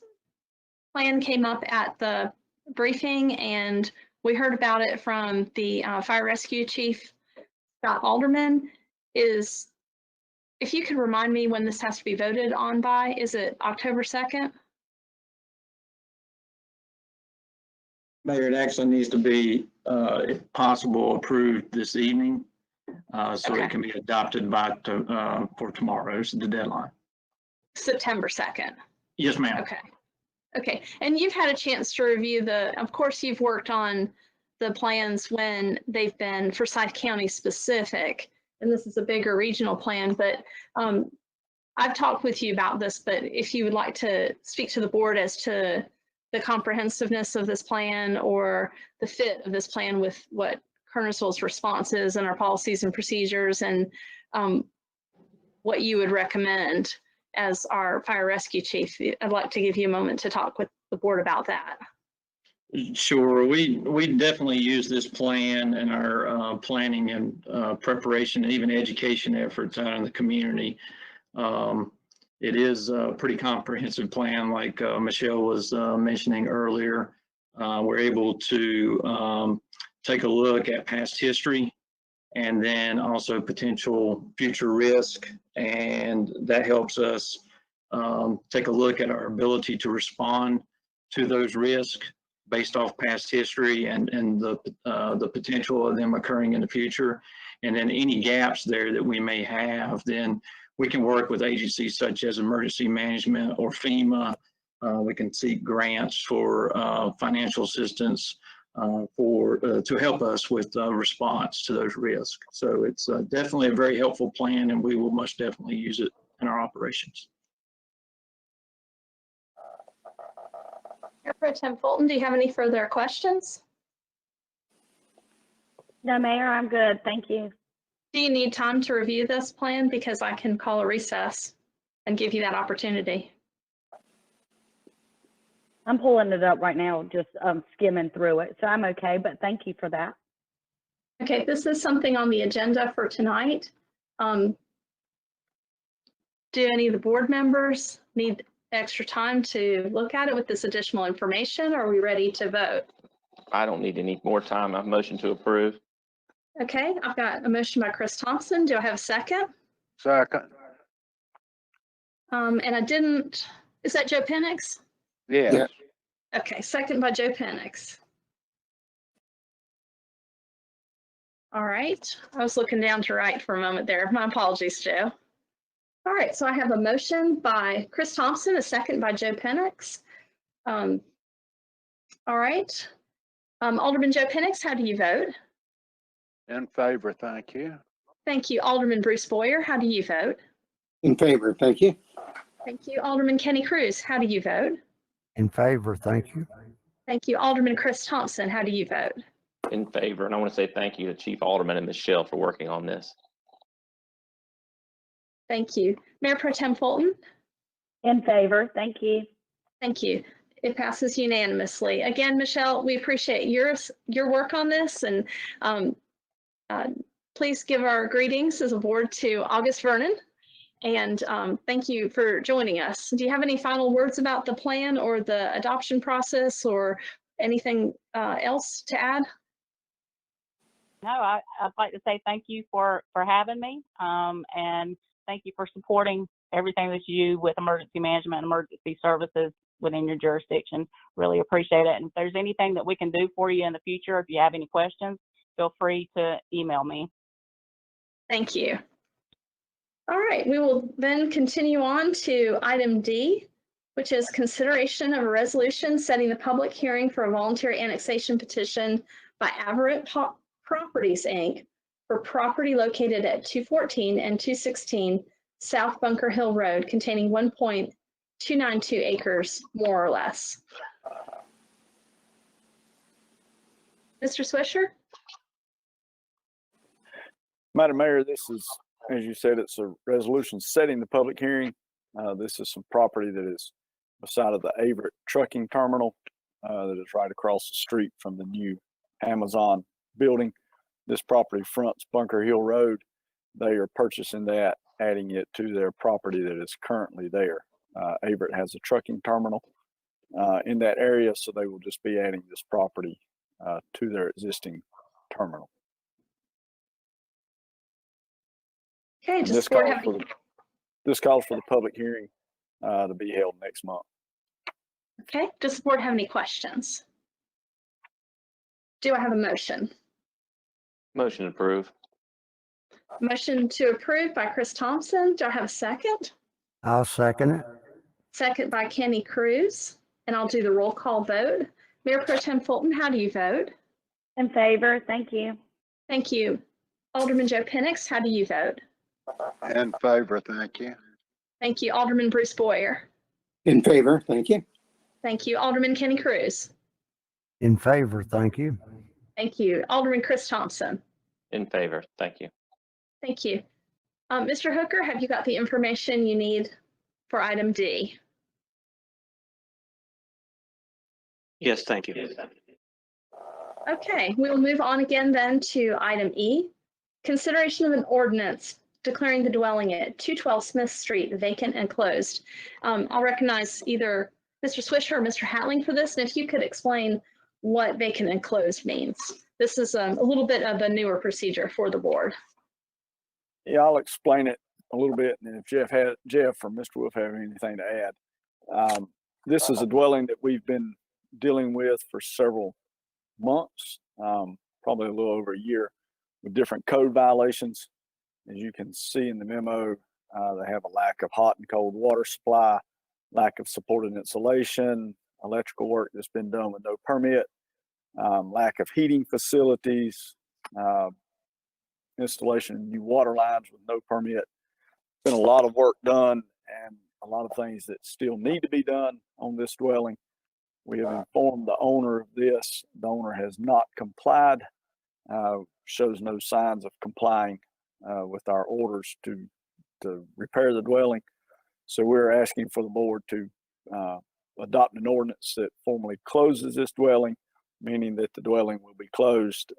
plan came up at the briefing, and we heard about it from the Fire Rescue Chief, Scott Alderman. If you could remind me when this has to be voted on by, is it October 2nd? Mayor, it actually needs to be, if possible, approved this evening, so Okay. it can be adopted by for tomorrow's the deadline. September 2nd. Yes, ma'am. Okay. Okay. And you've had a chance to review of course, you've worked on the plans when they've been Forsyth County specific, and this is a bigger regional plan, but I've talked with you about this, but if you would like to speak to the board as to the comprehensiveness of this plan or the fit of this plan with what Kernersville's response is and our policies and procedures, and what you would recommend as our fire rescue chief, I'd like to give you a moment to talk with the board about that. Sure, we definitely use this plan in our planning and preparation and even education efforts out in the community. It is a pretty comprehensive plan, like Michelle was mentioning earlier. We're able to take a look at past history and then also potential future risk, and that helps us take a look at our ability to respond to those risks based off past history and the potential of them occurring in the future. And then any gaps there that we may have, then we can work with agencies such as emergency management or FEMA. We can seek grants for financial assistance to help us with response to those risks. So it's definitely a very helpful plan, and we will most definitely use it in our operations. Mayor Pro Tem Fulton, do you have any further questions? No, Mayor, I'm good. Thank you. Do you need time to review this plan? Because I can call a recess and give you that opportunity. I'm pulling it up right now, just skimming through it. So I'm okay, but thank you for that. Okay, this is something on the agenda for tonight. Do any of the board members need extra time to look at it with this additional information? Or are we ready to vote? I don't need any more time. I motion to approve. Okay, I've got a motion by Chris Thompson. Do I have a second? Second. And I didn't, is that Joe Penix? Yes. Okay, second by Joe Penix. All right. I was looking down to right for a moment there. My apologies, Joe. All right. So I have a motion by Chris Thompson, a second by Joe Penix. All right. Alderman Joe Penix, how do you vote? In favor, thank you. Thank you. Alderman Bruce Boyer, how do you vote? In favor, thank you. Thank you. Alderman Kenny Cruz, how do you vote? In favor, thank you. Thank you. Alderman Chris Thompson, how do you vote? In favor. And I want to say thank you to Chief Alderman and Michelle for working on this. Thank you. Mayor Pro Tem Fulton? In favor, thank you. Thank you. It passes unanimously. Again, Michelle, we appreciate your work on this, and please give our greetings as a board to August Vernon. And thank you for joining us. Do you have any final words about the plan or the adoption process or anything else to add? No, I'd like to say thank you for having me, and thank you for supporting everything that you do with emergency management and emergency services within your jurisdiction. Really appreciate it. And if there's anything that we can do for you in the future, if you have any questions, feel free to email me. Thank you. All right, we will then continue on to item D, which is consideration of a resolution setting the public hearing for a voluntary annexation petition by Aberrant Properties, Inc. for property located at 214 and 216 South Bunker Hill Road containing 1.292 acres, more or less. Mr. Swisher? Madam Mayor, this is, as you said, it's a resolution setting the public hearing. This is some property that is beside of the Averett trucking terminal that is right across the street from the new Amazon building. This property fronts Bunker Hill Road. They are purchasing that, adding it to their property that is currently there. Averett has a trucking terminal in that area, so they will just be adding this property to their existing terminal. Okay, And just this calls for the public hearing to be held next month. Okay, does the board have any questions? Do I have a motion? Motion approved. Motion to approve by Chris Thompson. Do I have a second? I'll second it. Second by Kenny Cruz, and I'll do the roll call vote. Mayor Pro Tem Fulton, how do you vote? In favor, thank you. Thank you. Alderman Joe Penix, how do you vote? In favor, thank you. Thank you. Alderman Bruce Boyer. In favor, thank you. Thank you. Alderman Kenny Cruz. In favor, thank you. Thank you. Alderman Chris Thompson. In favor. Thank you. Thank you. Mr. Hooker, have you got the information you need for item D? Yes, thank you. Okay, we'll move on again then to item E. Consideration of an ordinance declaring the dwelling at 212 Smith Street vacant and closed. I'll recognize either Mr. Swisher or Mr. Hatling for this, and if you could explain what vacant and closed means. This is a little bit of a newer procedure for the board. Yeah, I'll explain it a little bit, and if Jeff or Mr. Wolf have anything to add. This is a dwelling that we've been dealing with for several months, probably a little over a year, with different code violations. As you can see in the memo, they have a lack of hot and cold water supply, lack of supported insulation, electrical work that's been done with no permit, lack of heating facilities, installation of new water lines with no permit. Been a lot of work done and a lot of things that still need to be done on this dwelling. We have informed the owner of this. The owner has not complied, shows no signs of complying with our orders to repair the dwelling. So we're asking for the board to adopt an ordinance that formally closes this dwelling, meaning that the dwelling will be closed.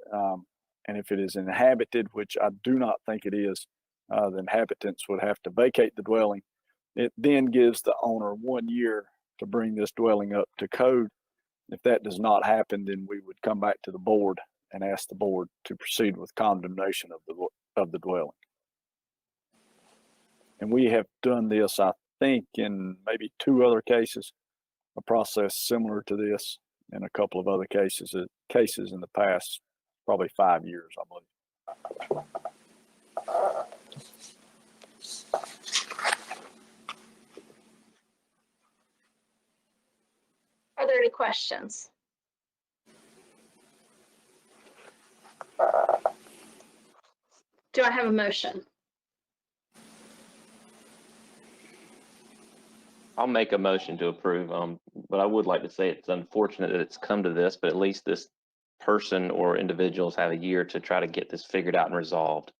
And if it is inhabited, which I do not think it is, the inhabitants would have to vacate the dwelling. It then gives the owner 1 year to bring this dwelling up to code. If that does not happen, then we would come back to the board and ask the board to proceed with condemnation of the dwelling. And we have done this, I think, in maybe 2 other cases, a process similar to this, and a couple of other cases in the past, probably 5 years, I believe. Are there any questions? Do I have a motion? I'll make a motion to approve, but I would like to say it's unfortunate that it's come to this, but at least this person or individuals have a year to try to get this figured out and resolved.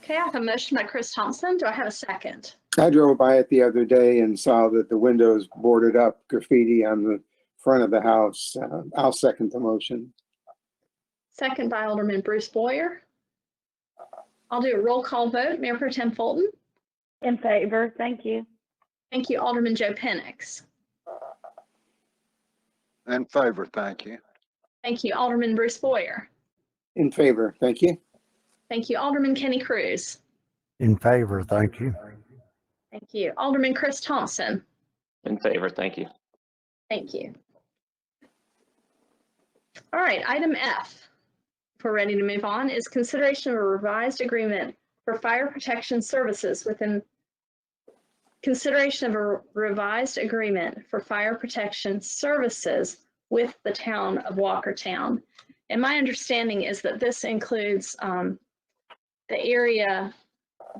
Okay, I have a motion by Chris Thompson. Do I have a second? I drove by it the other day and saw that the windows boarded up graffiti on the front of the house. I'll second the motion. Second by Alderman Bruce Boyer. I'll do a roll call vote. Mayor Pro Tem Fulton. In favor, thank you. Thank you, Alderman Joe Penix. In favor, thank you. Thank you, Alderman Bruce Boyer. In favor, thank you. Thank you, Alderman Kenny Cruz. In favor, thank you. Thank you, Alderman Chris Thompson. In favor, thank you. Thank you. All right, item F, if we're ready to move on, is consideration of a revised agreement for fire protection services within consideration of a revised agreement for fire protection services with the town of Walkertown. And my understanding is that this includes the area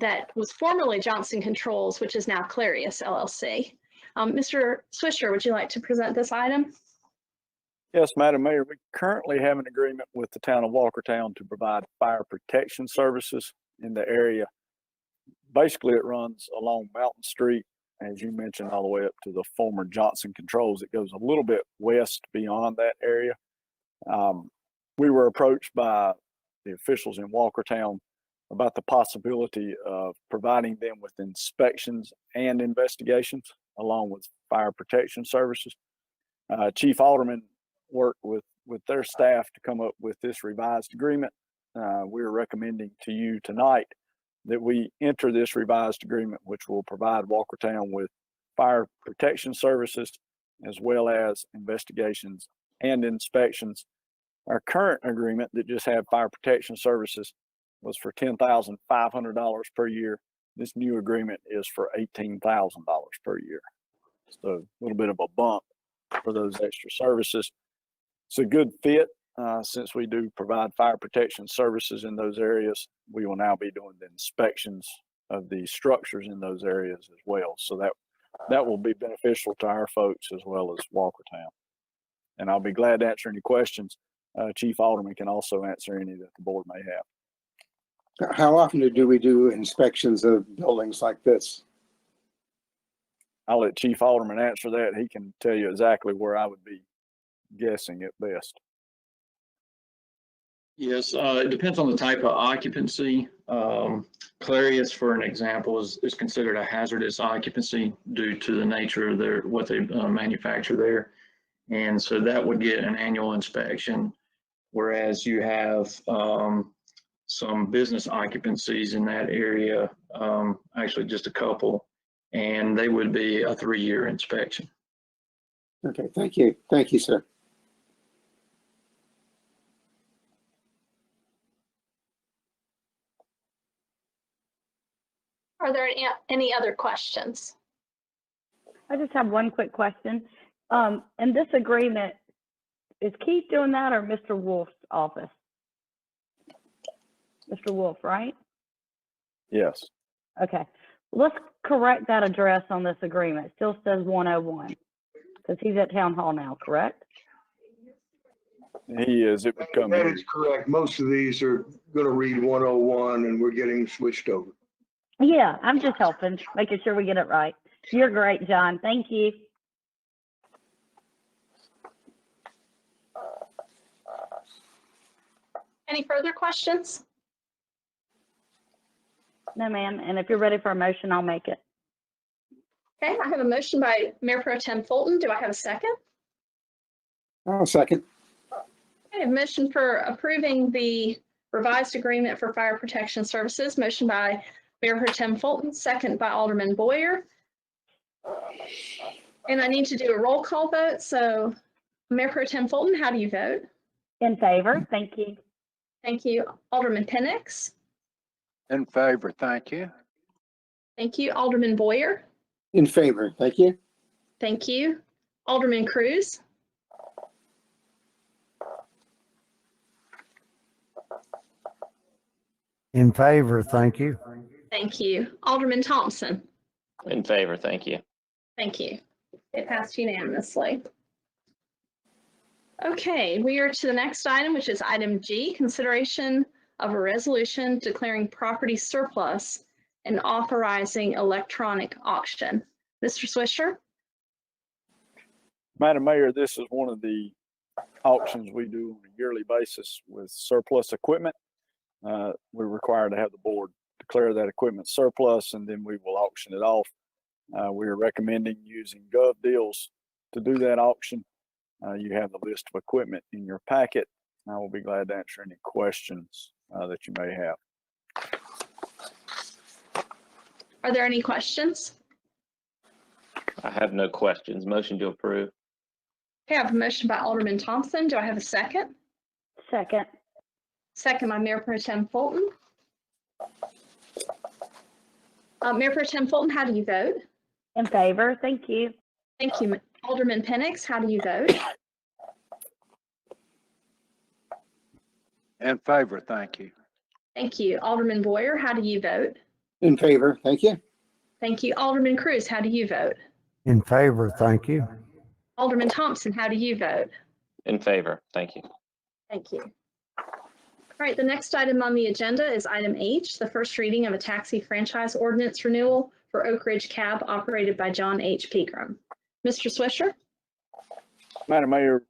that was formerly Johnson Controls, which is now Clarius LLC. Mr. Swisher, would you like to present this item? Yes, Madam Mayor, we currently have an agreement with the town of Walkertown to provide fire protection services in the area. Basically, it runs along Mountain Street, as you mentioned, all the way up to the former Johnson Controls. It goes a little bit west beyond that area. We were approached by the officials in Walkertown about the possibility of providing them with inspections and investigations along with fire protection services. Chief Aldermen worked with their staff to come up with this revised agreement. We're recommending to you tonight that we enter this revised agreement, which will provide Walkertown with fire protection services as well as investigations and inspections. Our current agreement that just had fire protection services was for $10,500 per year. This new agreement is for $18,000 per year. So a little bit of a bump for those extra services. It's a good fit since we do provide fire protection services in those areas. We will now be doing the inspections of the structures in those areas as well. So that will be beneficial to our folks as well as Walkertown. And I'll be glad to answer any questions. Chief Alderman can also answer any that the board may have. How often do we do inspections of buildings like this? I'll let Chief Alderman answer that. He can tell you exactly where I would be guessing at best. Yes, it depends on the type of occupancy. Clarius, for an example, is considered a hazardous occupancy due to the nature of what they manufacture there. And so that would get an annual inspection, whereas you have some business occupancies in that area, actually just a couple, and they would be a 3-year inspection. Okay, thank you. Thank you, sir. Are there any other questions? I just have one quick question. In this agreement, is Keith doing that or Mr. Wolf's office? Mr. Wolf, right? Yes. Okay. Let's correct that address on this agreement. It still says 101 because he's at Town Hall now, correct? He is. It would come That in. is correct. Most of these are going to read 101 and we're getting switched over. Yeah, I'm just helping, making sure we get it right. You're great, John. Thank you. Any further questions? No, ma'am. And if you're ready for a motion, I'll make it. Okay, I have a motion by Mayor Pro Tem Fulton. Do I have a second? I'll second. I have a motion for approving the revised agreement for fire protection services. Motion by Mayor Pro Tem Fulton, second by Alderman Boyer. And I need to do a roll call vote. So Mayor Pro Tem Fulton, how do you vote? In favor, thank you. Thank you. Alderman Penix. In favor, thank you. Thank you. Alderman Boyer. In favor, thank you. Thank you. Alderman Cruz. In favor, thank you. Thank you. Alderman Thompson. In favor, thank you. Thank you. It passed unanimously. Okay, we are to the next item, which is item G, consideration of a resolution declaring property surplus and authorizing electronic auction. Mr. Swisher? Madam Mayor, this is one of the auctions we do on a yearly basis with surplus equipment. We're required to have the board declare that equipment surplus, and then we will auction it off. We are recommending using Gov Deals to do that auction. You have the list of equipment in your packet. I will be glad to answer any questions that you may have. Are there any questions? I have no questions. Motion to approve. Okay, I have a motion by Alderman Thompson. Do I have a second? Second. Second by Mayor Pro Tem Fulton. Mayor Pro Tem Fulton, how do you vote? In favor, thank you. Thank you. Alderman Penix, how do you vote? In favor, thank you. Thank you. Alderman Boyer, how do you vote? In favor, thank you. Thank you. Alderman Cruz, how do you vote? In favor, thank you. Alderman Thompson, how do you vote? In favor, thank you. Thank you. All right, the next item on the agenda is item H, the first reading of a taxi franchise ordinance renewal for Oak Ridge Cab operated by John H. Pegram. Mr. Swisher? Madam Mayor,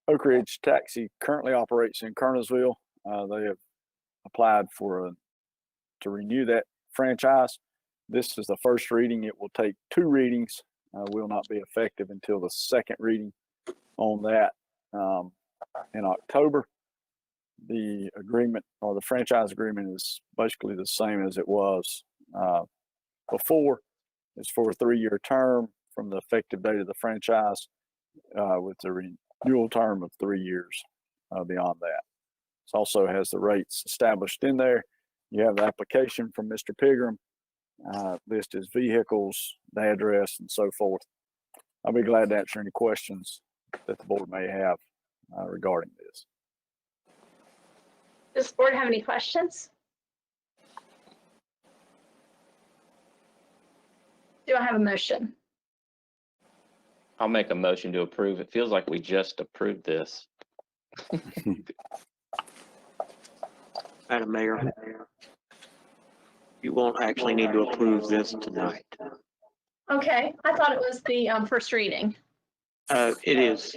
Oak Ridge Taxi currently operates in Kernersville. They have applied to renew that franchise. This is the first reading. It will take 2 readings. Will not be effective until the second reading on that in October. The agreement or the franchise agreement is basically the same as it was before. It's for a 3-year term from the effective date of the franchise with the renewal term of 3 years beyond that. It also has the rates established in there. You have the application from Mr. Pegram, list his vehicles, the address, and so forth. I'll be glad to answer any questions that the board may have regarding this. Does the board have any questions? Do I have a motion? I'll make a motion to approve. It feels like we just approved this. Madam Mayor, you won't actually need to approve this tonight. Okay, I thought it was the first reading. It is,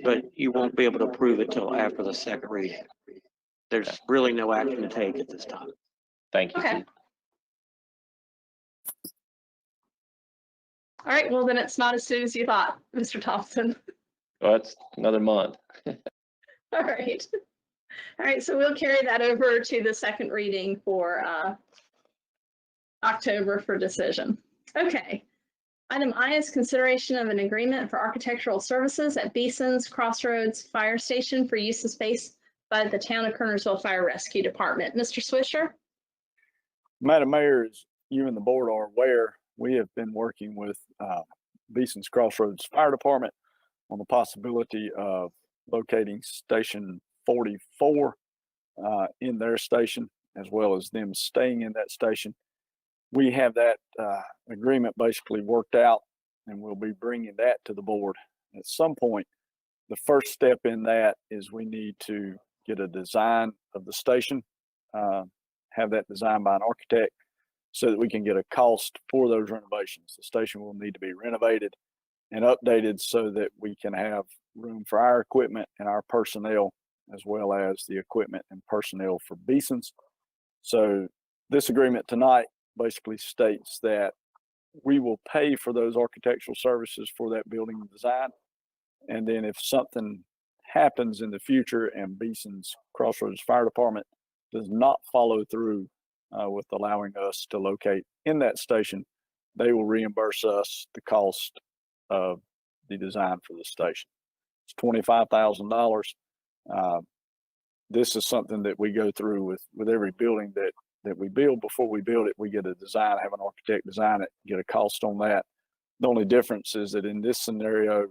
but you won't be able to approve it till after the second reading. There's really no action to take at this time. Thank you. Okay. All right, well then it's not as soon as you thought, Mr. Thompson. Well, it's another month. All right. All right, so we'll carry that over to the second reading for October for decision. Okay. Item I is consideration of an agreement for architectural services at Beeson's Crossroads Fire Station for use of space by the Town of Kernersville Fire Rescue Department. Mr. Swisher? Madam Mayor, as you and the board are aware, we have been working with Beeson's Crossroads Fire Department on the possibility of locating Station 44 in their station, as well as them staying in that station. We have that agreement basically worked out, and we'll be bringing that to the board at some point. The first step in that is we need to get a design of the station, have that designed by an architect so that we can get a cost for those renovations. The station will need to be renovated and updated so that we can have room for our equipment and our personnel, as well as the equipment and personnel for Beeson's. So this agreement tonight basically states that we will pay for those architectural services for that building design. And then if something happens in the future and Beeson's Crossroads Fire Department does not follow through with allowing us to locate in that station, they will reimburse us the cost of the design for the station. It's $25,000. This is something that we go through with every building that we build. Before we build it, we get a design, have an architect design it, get a cost on that. The only difference is that in this scenario,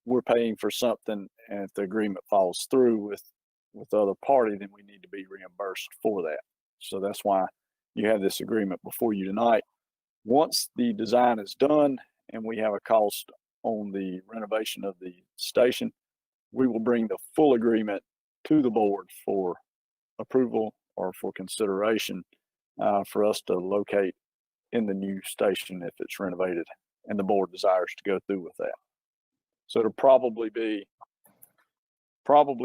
we're paying for something, and if the agreement falls through with the other party, then we need to be reimbursed for that. So that's why you have this agreement before you tonight. Once the design is done and we have a cost on the renovation of the station, we will bring the full agreement to the board for approval or for consideration for us to locate in the new station if it's renovated and the board desires to go through with that. So it'll probably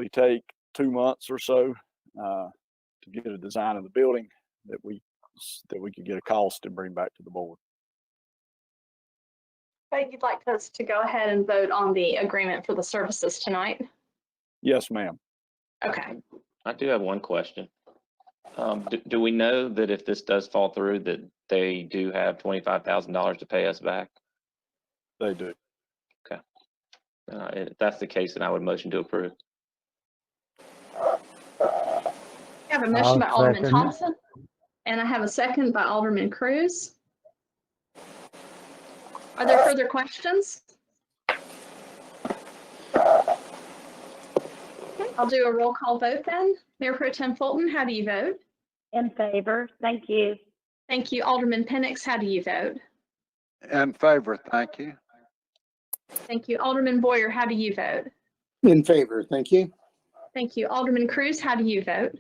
take 2 months or so to get a design of the building that we could get a cost and bring back to the board. Okay, you'd like us to go ahead and vote on the agreement for the services tonight? Yes, ma'am. Okay. I do have one question. Do we know that if this does fall through, that they do have $25,000 to pay us back? They do. Okay. If that's the case, then I would motion to approve. I have a motion by I'll Alderman second it. Thompson, and I have a second by Alderman Cruz. Are there further questions? Okay, I'll do a roll call vote then. Mayor Pro Tem Fulton, how do you vote? In favor, thank you. Thank you. Alderman Penix, how do you vote? In favor, thank you. Thank you. Alderman Boyer, how do you vote? In favor, thank you. Thank you. Alderman Cruz, how do you vote?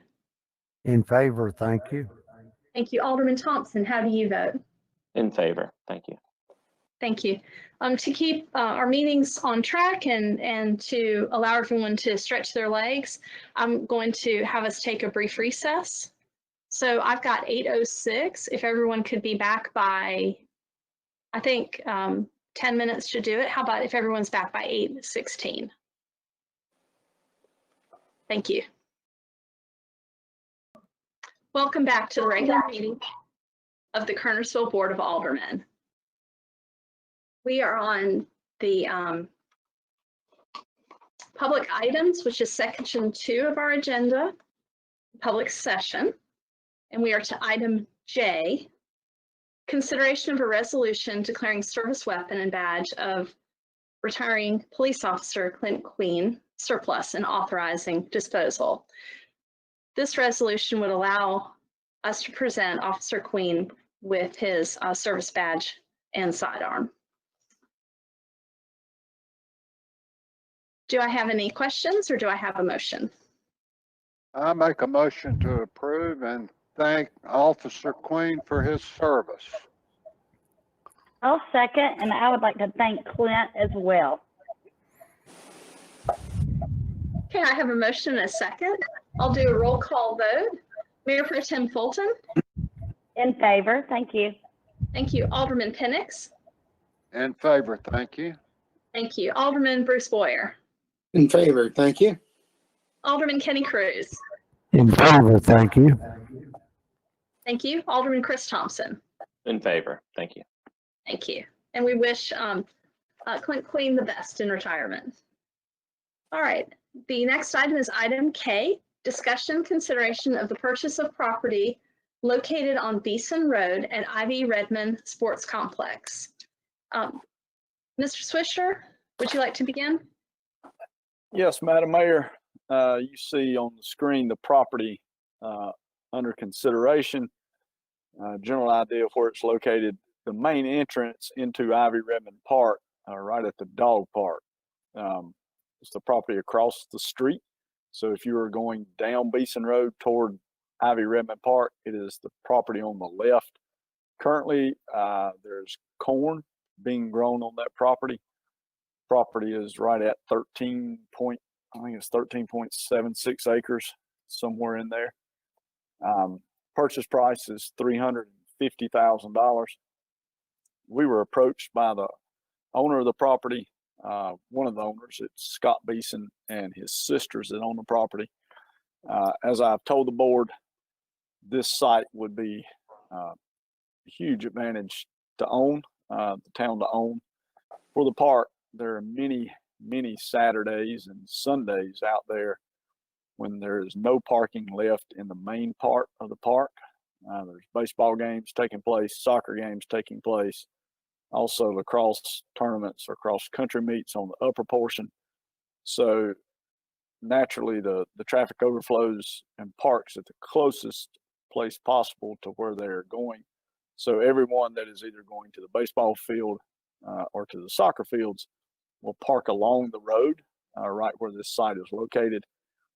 In favor, thank you. Thank you. Alderman Thompson, how do you vote? In favor, thank you. Thank you. To keep our meetings on track and to allow everyone to stretch their legs, I'm going to have us take a brief recess. So I've got 8:06. If everyone could be back by, I think 10 minutes should do it. How about if everyone's back by 8:16? Thank you. Welcome back to the regular meeting of the Kernersville Board of Aldermen. We are on the public items, which is section 2 of our agenda, public session. And we are to item J, consideration of a resolution declaring service weapon and badge of retiring police officer Clint Queen surplus and authorizing disposal. This resolution would allow us to present Officer Queen with his service badge and sidearm. Do I have any questions or do I have a motion? I make a motion to approve and thank Officer Queen for his service. I'll second, and I would like to thank Clint as well. Okay, I have a motion and a second. I'll do a roll call vote. Mayor Pro Tem Fulton. In favor, thank you. Thank you. Alderman Penix. In favor, thank you. Thank you. Alderman Bruce Boyer. In favor, thank you. Alderman Kenny Cruz. In favor, thank you. Thank you. Alderman Chris Thompson. In favor, thank you. Thank you. And we wish Clint Queen the best in retirement. All right. The next item is item K, discussion consideration of the purchase of property located on Beeson Road at Ivy Redmond Sports Complex. Mr. Swisher, would you like to begin? Yes, Madam Mayor. You see on the screen the property under consideration. General idea of where it's located. The main entrance into Ivy Redmond Park, right at the dog park. It's the property across the street. So if you are going down Beeson Road toward Ivy Redmond Park, it is the property on the left. Currently, there's corn being grown on that property. Property is right at 13.76 acres, somewhere in there. Purchase price is $350,000. We were approached by the owner of the property, one of the owners, it's Scott Beeson and his sisters that own the property. As I've told the board, this site would be a huge advantage to own, the town to own. For the park, there are many Saturdays and Sundays out there when there is no parking left in the main part of the park. There's baseball games taking place, soccer games taking place, also lacrosse tournaments or cross country meets on the upper portion. So naturally the traffic overflows and parks at the closest place possible to where they're going. So everyone that is either going to the baseball field or to the soccer fields will park along the road right where this site is located.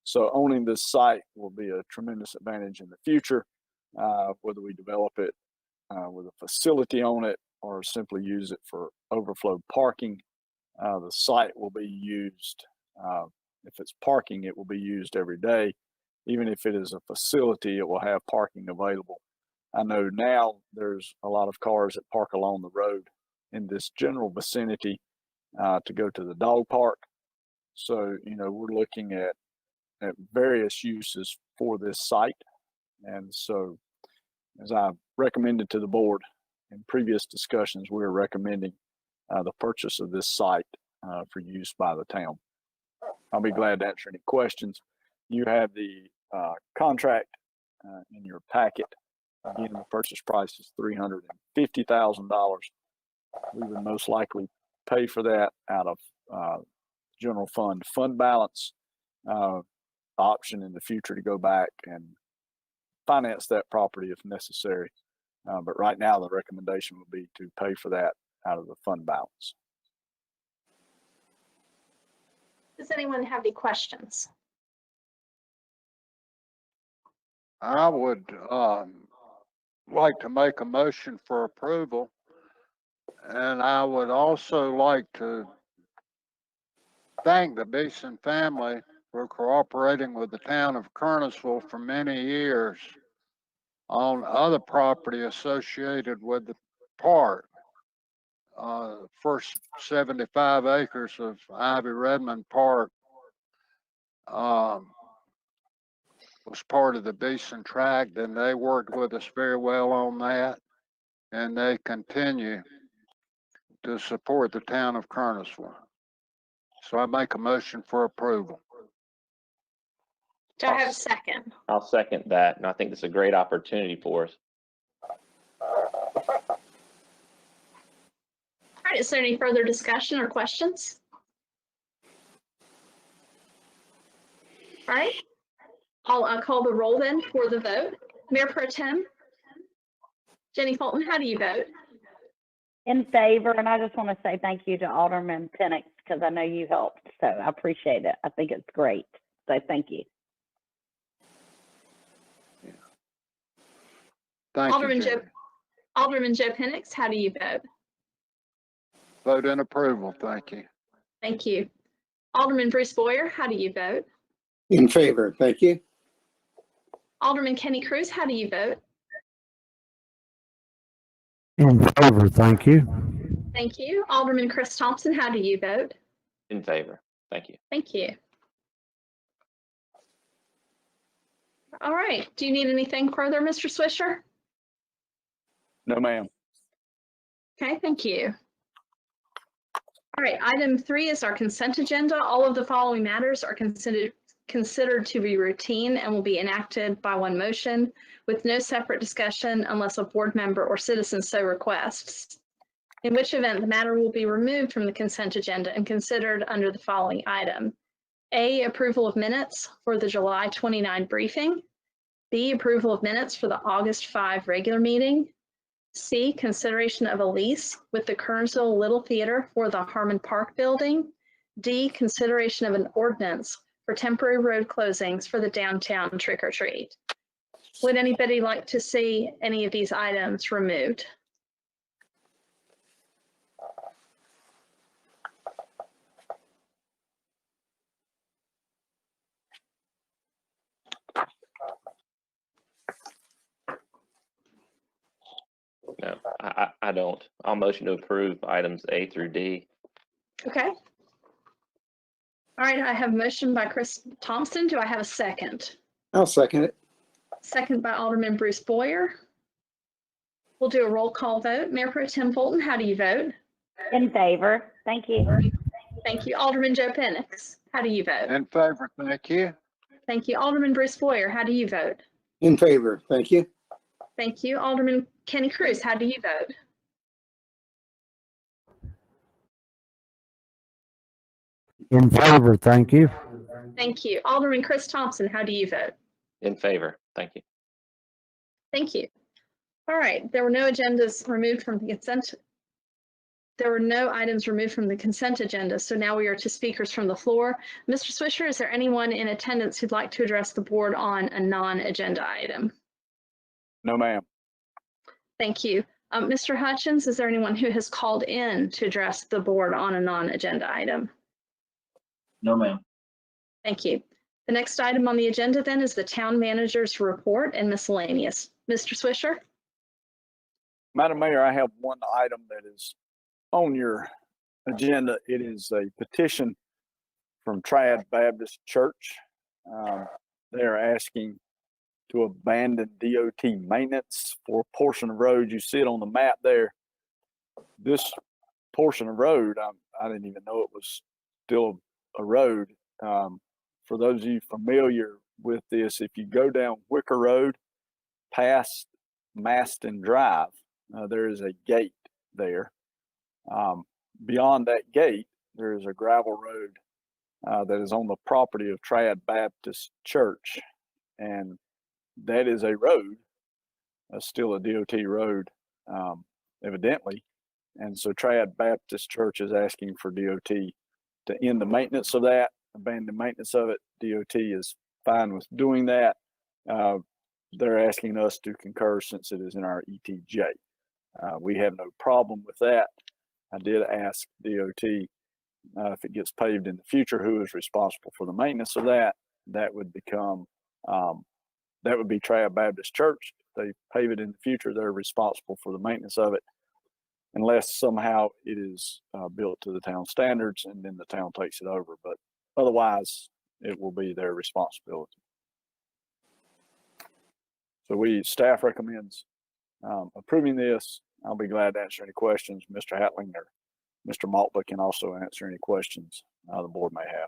So owning this site will be a tremendous advantage in the future, whether we develop it with a facility on it or simply use it for overflow parking. The site will be used, if it's parking, it will be used every day. Even if it is a facility, it will have parking available. I know now there's a lot of cars that park along the road in this general vicinity to go to the dog park. So, we're looking at various uses for this site. And so, as I recommended to the board in previous discussions, we're recommending the purchase of this site for use by the town. I'll be glad to answer any questions. You have the contract in your packet. Again, the purchase price is $350,000. We would most likely pay for that out of general fund balance. Option in the future to go back and finance that property if necessary. But right now, the recommendation would be to pay for that out of the fund balance. Does anyone have any questions? I would like to make a motion for approval. And I would also like to thank the Beeson family for cooperating with the town of Kernersville for many years on other property associated with the park. First 75 acres of Ivy Redmond Park was part of the Beeson tract, and they worked with us very well on that, and they continue to support the town of Kernersville. So I make a motion for approval. Do I have a second? I'll second that, and I think it's a great opportunity for us. All right, is there any further discussion or questions? All right, I'll call the roll then for the vote. Mayor Pro Tem Jenny Fulton, how do you vote? In favor, and I just want to say thank you to Alderman Penix because I know you helped, so I appreciate it. I think it's great, so thank you. Thank Alderman you, Jenny. Alderman Joe Penix, how do you vote? Vote in approval, thank you. Thank you. Alderman Bruce Boyer, how do you vote? In favor, thank you. Alderman Kenny Cruz, how do you vote? In favor, thank you. Thank you. Alderman Chris Thompson, how do you vote? In favor, thank you. Thank you. All right, do you need anything further, Mr. Swisher? No, ma'am. Okay, thank you. All right, item 3 is our consent agenda. All of the following matters are considered to be routine and will be enacted by one motion with no separate discussion unless a board member or citizen so requests, in which event the matter will be removed from the consent agenda and considered under the following item. A, approval of minutes for the July 29 briefing. B, approval of minutes for the August 5 regular meeting. C, consideration of a lease with the Kernersville Little Theater for the Harmon Park building. D, consideration of an ordinance for temporary road closings for the downtown trick or treat. Would anybody like to see any of these items removed? No, I don't. I'll motion to approve items A through D. Okay. All right, I have a motion by Chris Thompson. Do I have a second? I'll second it. Second by Alderman Bruce Boyer. We'll do a roll call vote. Mayor Pro Tem Fulton, how do you vote? In favor, thank you. Thank you. Alderman Joe Penix, how do you vote? In favor, thank you. Thank you. Alderman Bruce Boyer, how do you vote? In favor, thank you. Thank you. Alderman Kenny Cruz, how do you vote? In favor, thank you. Thank you. Alderman Chris Thompson, how do you vote? In favor, thank you. Thank you. All right, there were no agendas removed from the consent. There were no items removed from the consent agenda, so now we are to speakers from the floor. Mr. Swisher, is there anyone in attendance who'd like to address the board on a non-agenda item? No, ma'am. Thank you. Mr. Hutchins, is there anyone who has called in to address the board on a non-agenda item? No, ma'am. Thank you. The next item on the agenda then is the town manager's report and miscellaneous. Mr. Swisher? Madam Mayor, I have one item that is on your agenda. It is a petition from Trad Baptist Church. They're asking to abandon DOT maintenance for a portion of road. You see it on the map there. This portion of road, I didn't even know it was still a road. For those of you familiar with this, if you go down Wicker Road past Maston Drive, there is a gate there. Beyond that gate, there is a gravel road that is on the property of Trad Baptist Church. And that is a road, still a DOT road, evidently. And so Trad Baptist Church is asking for DOT to end the maintenance of that, abandon maintenance of it. DOT is fine with doing that. They're asking us to concur since it is in our ETJ. We have no problem with that. I did ask DOT if it gets paved in the future, who is responsible for the maintenance of that. That would become, that would be Trad Baptist Church. If they pave it in the future, they're responsible for the maintenance of it, unless somehow it is built to the town standards and then the town takes it over. But otherwise, it will be their responsibility. So staff recommends approving this. I'll be glad to answer any questions. Mr. Hatling or Mr. Maltba can also answer any questions the board may have.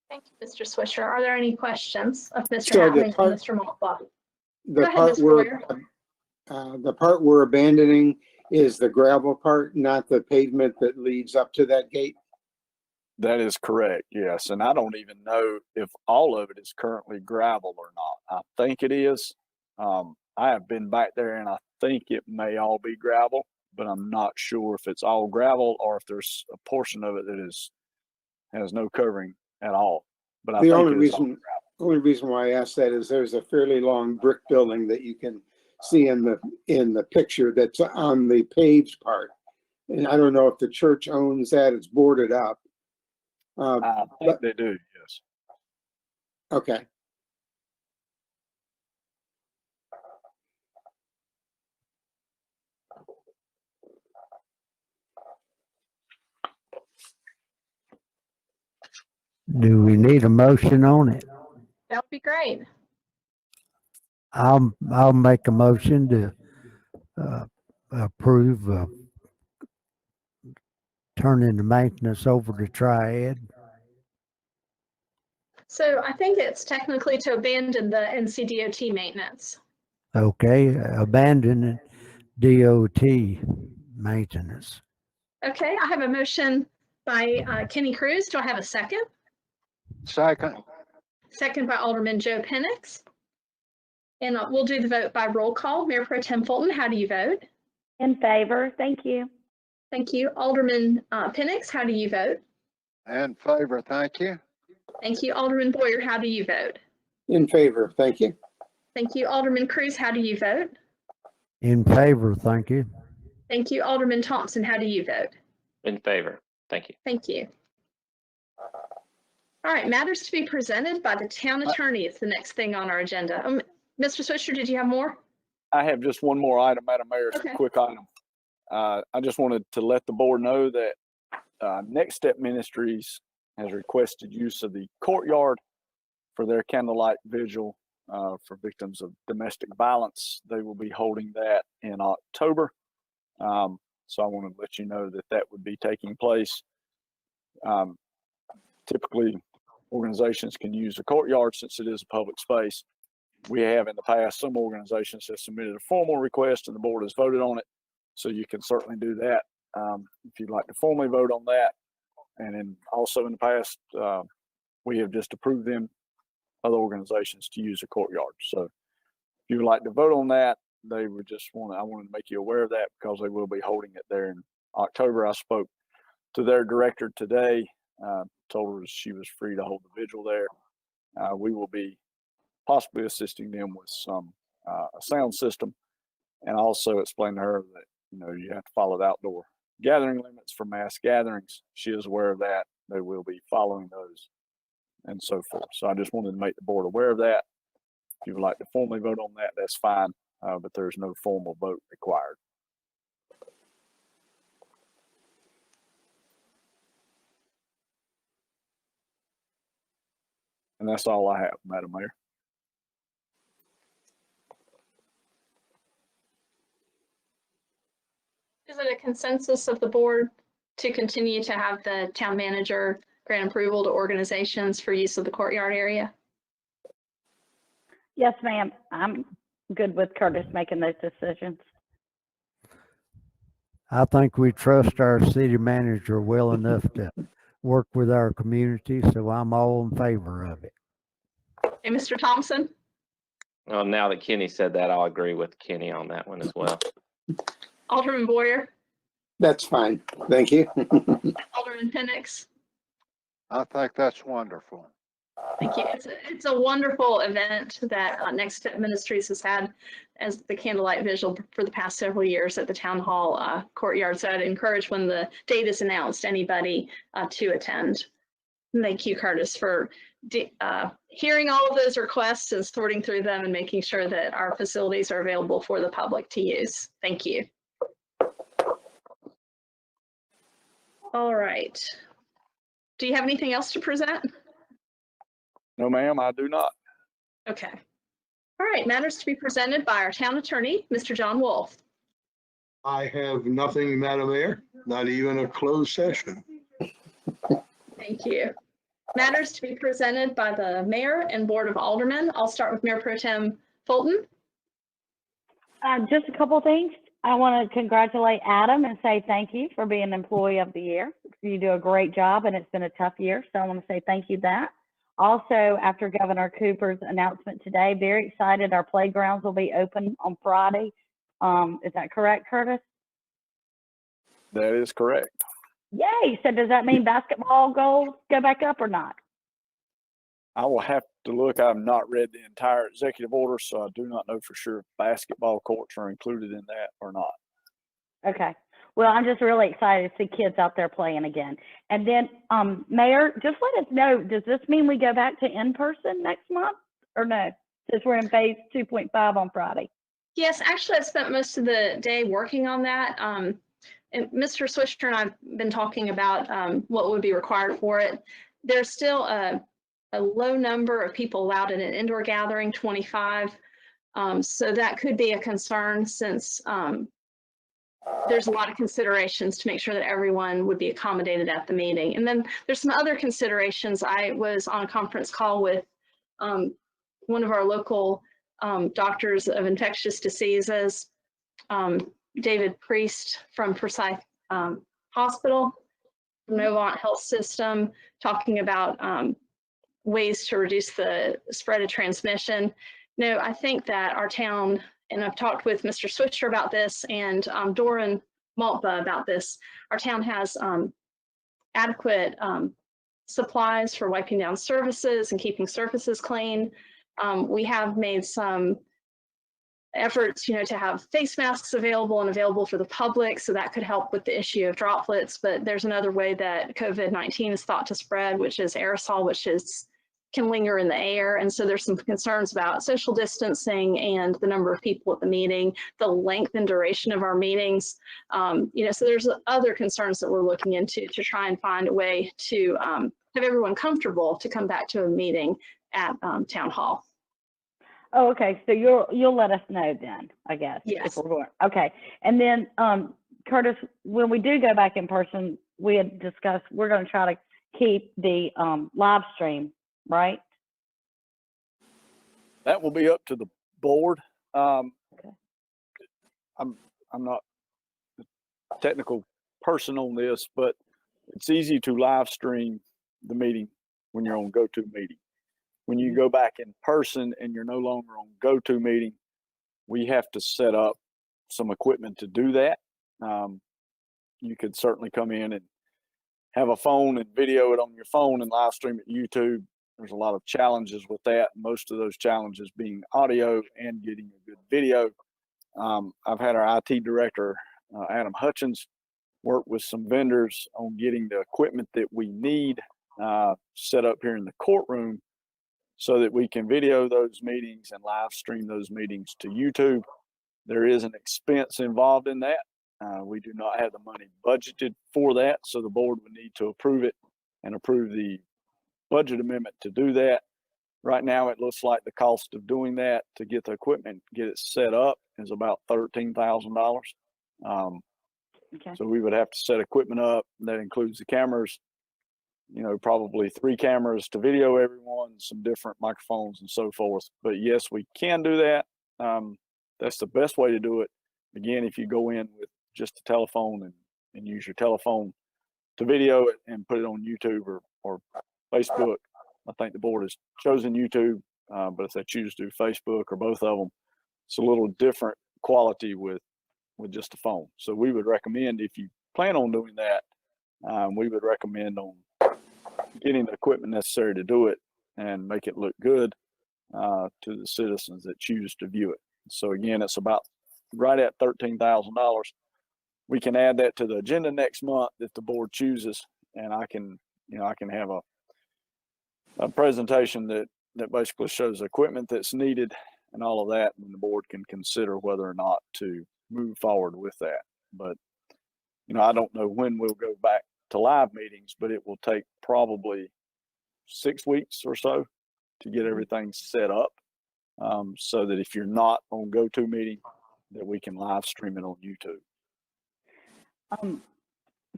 Thank you, Mr. Swisher. Are there any questions of Mr. So Hatling and Mr. Maltba? The part we're abandoning is the gravel part, not the pavement that leads up to that gate? That is correct, yes. And I don't even know if all of it is currently gravel or not. I think it is. I have been back there and I think it may all be gravel, but I'm not sure if it's all gravel or if there's a portion of it that has no covering at all. But I The think only reason why I asked that is there's a fairly long brick building that you can see in the picture that's on the paved part. And I don't know if the church owns that, it's boarded up. I think they do, yes. Okay. Do we need a motion on it? That would be great. I'll make a motion to approve turning the maintenance over to Triad. So I think it's technically to abandon the NCDOT maintenance. Okay, abandon DOT maintenance. Okay, I have a motion by Kenny Cruz. Do I have a second? Second. Second by Alderman Joe Penix. And we'll do the vote by roll call. Mayor Pro Tem Fulton, how do you vote? In favor, thank you. Thank you. Alderman Penix, how do you vote? In favor, thank you. Thank you. Alderman Boyer, how do you vote? In favor, thank you. Thank you. Alderman Cruz, how do you vote? In favor, thank you. Thank you. Alderman Thompson, how do you vote? In favor, thank you. Thank you. All right, matters to be presented by the town attorney is the next thing on our agenda. Mr. Swisher, did you have more? I have just one more item, Madam Mayor. It's a quick item. I just wanted to let the board know that Next Step Ministries has requested use of the courtyard for their candlelight vigil for victims of domestic violence. They will be holding that in October. So I want to let you know that that would be taking place. Typically, organizations can use the courtyard since it is a public space. We have in the past, some organizations have submitted a formal request and the board has voted on it. So you can certainly do that if you'd like to formally vote on that. And then also in the past, we have just approved them, other organizations, to use the courtyard. So if you would like to vote on that, I wanted to make you aware of that because they will be holding it there in October. I spoke to their director today, told her she was free to hold the vigil there. We will be possibly assisting them with some a sound system, and also explain to her that you have to follow the outdoor gathering limits for mass gatherings. She is aware of that. They will be following those and so forth. So I just wanted to make the board aware of that. If you would like to formally vote on that, that's fine, but there's no formal vote required. And that's all I have, Madam Mayor. Is it a consensus of the board to continue to have the town manager grant approval to organizations for use of the courtyard area? Yes, ma'am. I'm good with Curtis making those decisions. I think we trust our city manager well enough to work with our community, so I'm all in favor of it. Hey, Mr. Thompson? Well, now that Kenny said that, I'll agree with Kenny on that one as well. Alderman Boyer? That's fine. Thank you. Alderman Penix? I think that's wonderful. Thank you. It's a wonderful event that Next Step Ministries has had as the candlelight vigil for the past several years at the town hall courtyard. So I'd encourage, when the date is announced, anybody to attend. Thank you, Curtis, for hearing all of those requests and sorting through them and making sure that our facilities are available for the public to use. Thank you. All right. Do you have anything else to present? No, ma'am, I do not. Okay. All right, matters to be presented by our town attorney, Mr. John Wolf. I have nothing, Madam Mayor, not even a closed session. Thank you. Matters to be presented by the mayor and board of aldermen. I'll start with Mayor Pro Tem Fulton. Just a couple things. I want to congratulate Adam and say thank you for being Employee of the Year. You do a great job, and it's been a tough year, so I want to say thank you that. Also, after Governor Cooper's announcement today, very excited. Our playgrounds will be open on Friday. Is that correct, Curtis? That is correct. Yay! So does that mean basketball goals go back up or not? I will have to look. I've not read the entire executive order, so I do not know for sure if basketball courts are included in that or not. Okay. Well, I'm just really excited to see kids out there playing again. And then, Mayor, just let us know, does this mean we go back to in-person next month or no? Since we're in phase 2.5 on Friday. Yes, actually, I spent most of the day working on that. And Mr. Swisher and I've been talking about what would be required for it. There's still a low number of people allowed in an indoor gathering, 25. So that could be a concern, since there's a lot of considerations to make sure that everyone would be accommodated at the meeting. And then there's some other considerations. I was on a conference call with one of our local doctors of infectious diseases, David Priest from Forsyth Hospital, Novant Health System, talking about ways to reduce the spread of transmission. No, I think that our town, and I've talked with Mr. Switcher about this and Doran Maltba about this, our town has adequate supplies for wiping down surfaces and keeping surfaces clean. We have made some efforts, to have face masks available and available for the public, so that could help with the issue of droplets. But there's another way that COVID-19 is thought to spread, which is aerosol, which can linger in the air. And so there's some concerns about social distancing and the number of people at the meeting, the length and duration of our meetings. So there's other concerns that we're looking into to try and find a way to have everyone comfortable to come back to a meeting at Town Hall. Oh, okay. So you'll let us know then, I guess. Yes. If we're going. Okay. And then, Curtis, when we do go back in person, we had discussed we're going to try to keep the live stream right? That will be up to the board. Okay. I'm not a technical person on this, but it's easy to live stream the meeting when you're on GoToMeeting. When you go back in person and you're no longer on GoToMeeting, we have to set up some equipment to do that. You could certainly come in and have a phone and video it on your phone and live stream it to YouTube. There's a lot of challenges with that. Most of those challenges being audio and getting a good video. I've had our IT director, Adam Hutchins, work with some vendors on getting the equipment that we need set up here in the courtroom so that we can video those meetings and live stream those meetings to YouTube. There is an expense involved in that. We do not have the money budgeted for that, so the board would need to approve it and approve the budget amendment to do that. Right now, it looks like the cost of doing that to get the equipment, get it set up, is about $13,000. Okay. So we would have to set equipment up. That includes the cameras, probably 3 cameras to video everyone, some different microphones and so forth. But yes, we can do that. That's the best way to do it. Again, if you go in with just a telephone and use your telephone to video it and put it on YouTube or Facebook. I think the board has chosen YouTube, but if they choose to do Facebook or both of them, it's a little different quality with just a phone. So we would recommend, if you plan on doing that, we would recommend on getting the equipment necessary to do it and make it look good to the citizens that choose to view it. So again, it's about right at $13,000. We can add that to the agenda next month if the board chooses, and I can have a presentation that basically shows the equipment that's needed and all of that, and the board can consider whether or not to move forward with that. But I don't know when we'll go back to live meetings, but it will take probably 6 weeks or so to get everything set up, so that if you're not on GoToMeeting, that we can live stream it on YouTube.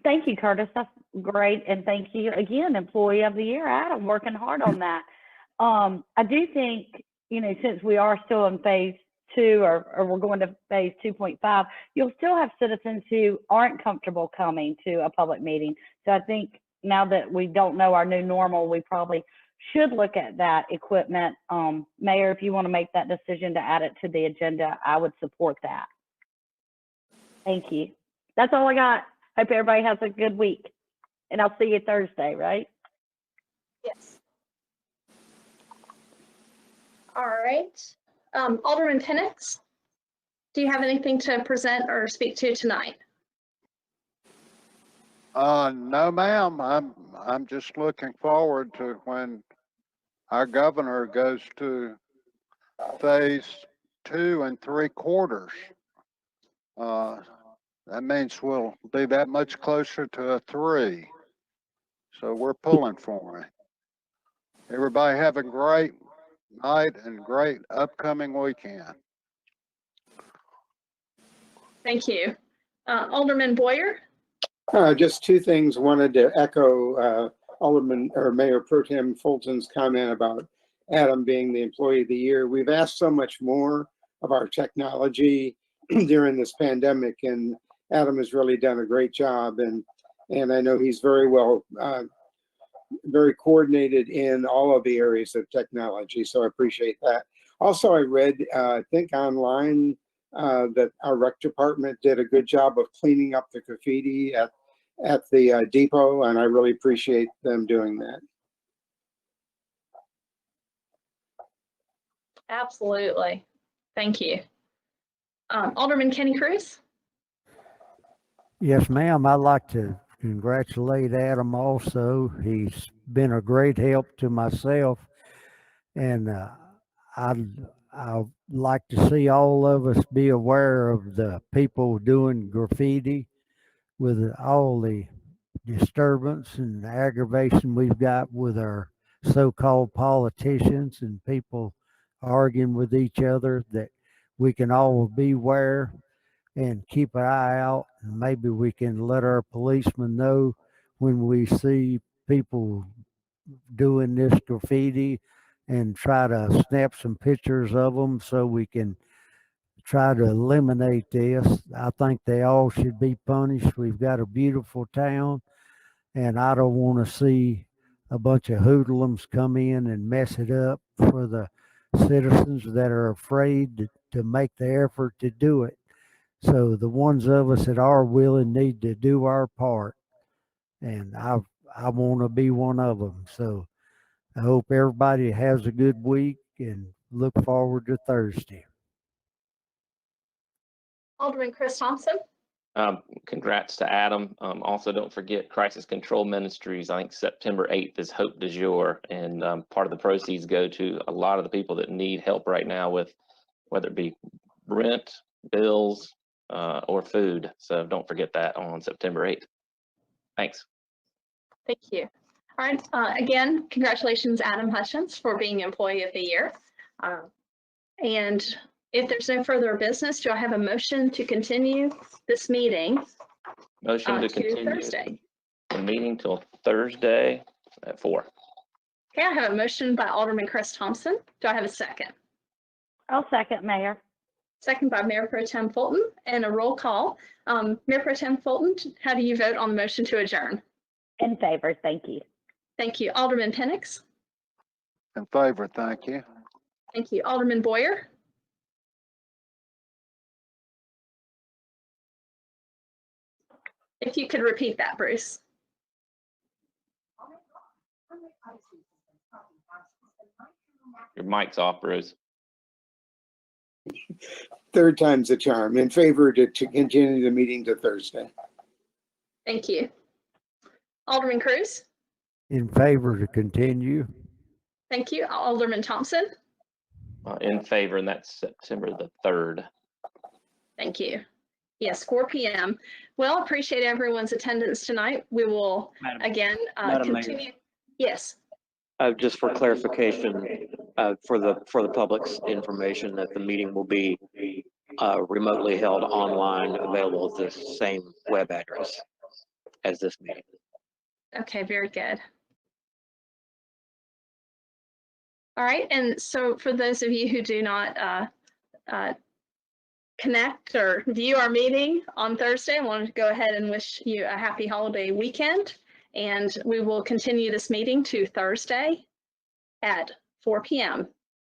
Thank you, Curtis. That's great. And thank you again, Employee of the Year, Adam, working hard on that. I do think, since we are still in phase 2 or we're going to phase 2.5, you'll still have citizens who aren't comfortable coming to a public meeting. So I think now that we don't know our new normal, we probably should look at that equipment. Mayor, if you want to make that decision to add it to the agenda, I would support that. Thank you. That's all I got. Hope everybody has a good week. And I'll see you Thursday, right? Yes. All right. Alderman Penix, do you have anything to present or speak to tonight? No, ma'am. I'm just looking forward to when our governor goes to phase 2 3/4. That means we'll be that much closer to a 3. So we're pulling for it. Everybody have a great night and great upcoming weekend. Thank you. Alderman Boyer? Just 2 things. Wanted to echo Alderman or Mayor Pro Tem Fulton's comment about Adam being the Employee of the Year. We've asked so much more of our technology during this pandemic, and Adam has really done a great job. And I know he's very well, very coordinated in all of the areas of technology. So I appreciate that. Also, I read, I think online, that our rec department did a good job of cleaning up the graffiti at the depot, and I really appreciate them doing that. Absolutely. Thank you. Alderman Kenny Cruz? Yes, ma'am. I'd like to congratulate Adam also. He's been a great help to myself, and I'd like to see all of us be aware of the people doing graffiti with all the disturbance and aggravation we've got with our so-called politicians and people arguing with each other, that we can all beware and keep an eye out, and maybe we can let our policemen know when we see people doing this graffiti and try to snap some pictures of them so we can try to eliminate this. I think they all should be punished. We've got a beautiful town, and I don't want to see a bunch of hoodlums come in and mess it up for the citizens that are afraid to make the effort to do it. So the ones of us that are willing need to do our part, and I want to be one of them. So I hope everybody has a good week and look forward to Thursday. Alderman Chris Thompson. Congrats to Adam. Also, don't forget Crisis Control Ministries. I think September 8th is Hope du Jour, and part of the proceeds go to a lot of the people that need help right now with whether it be rent, bills, or food. So don't forget that on September 8th. Thanks. Thank you. All right. Again, congratulations, Adam Hutchins, for being Employee of the Year. And if there's no further business, do I have a motion to continue this meeting? Motion to continue Thursday. the meeting till Thursday at 4. Okay, I have a motion by Alderman Chris Thompson. Do I have a second? I'll second, Mayor. Second by Mayor Pro Tem Fulton, and a roll call. Mayor Pro Tem Fulton, how do you vote on the motion to adjourn? In favor, thank you. Thank you. Alderman Penix? In favor, thank you. Thank you. Alderman Boyer? If you could repeat that, Bruce. Your mic's off, Bruce. Third time's a charm. In favor to continue the meeting to Thursday. Thank you. Alderman Cruz? In favor to continue. Thank you. Alderman Thompson? In favor, and that's September the 3rd. Thank you. Yes, 4 p.m. Well, appreciate everyone's attendance tonight. We will again Madam Mayor. continue. Yes. Just for clarification, for the public's information, that the meeting will be remotely held online, available at the same web address as this meeting. Okay, very good. All right, and so for those of you who do not connect or view our meeting on Thursday, I wanted to go ahead and wish you a happy holiday weekend, and we will continue this meeting to Thursday at 4 p.m.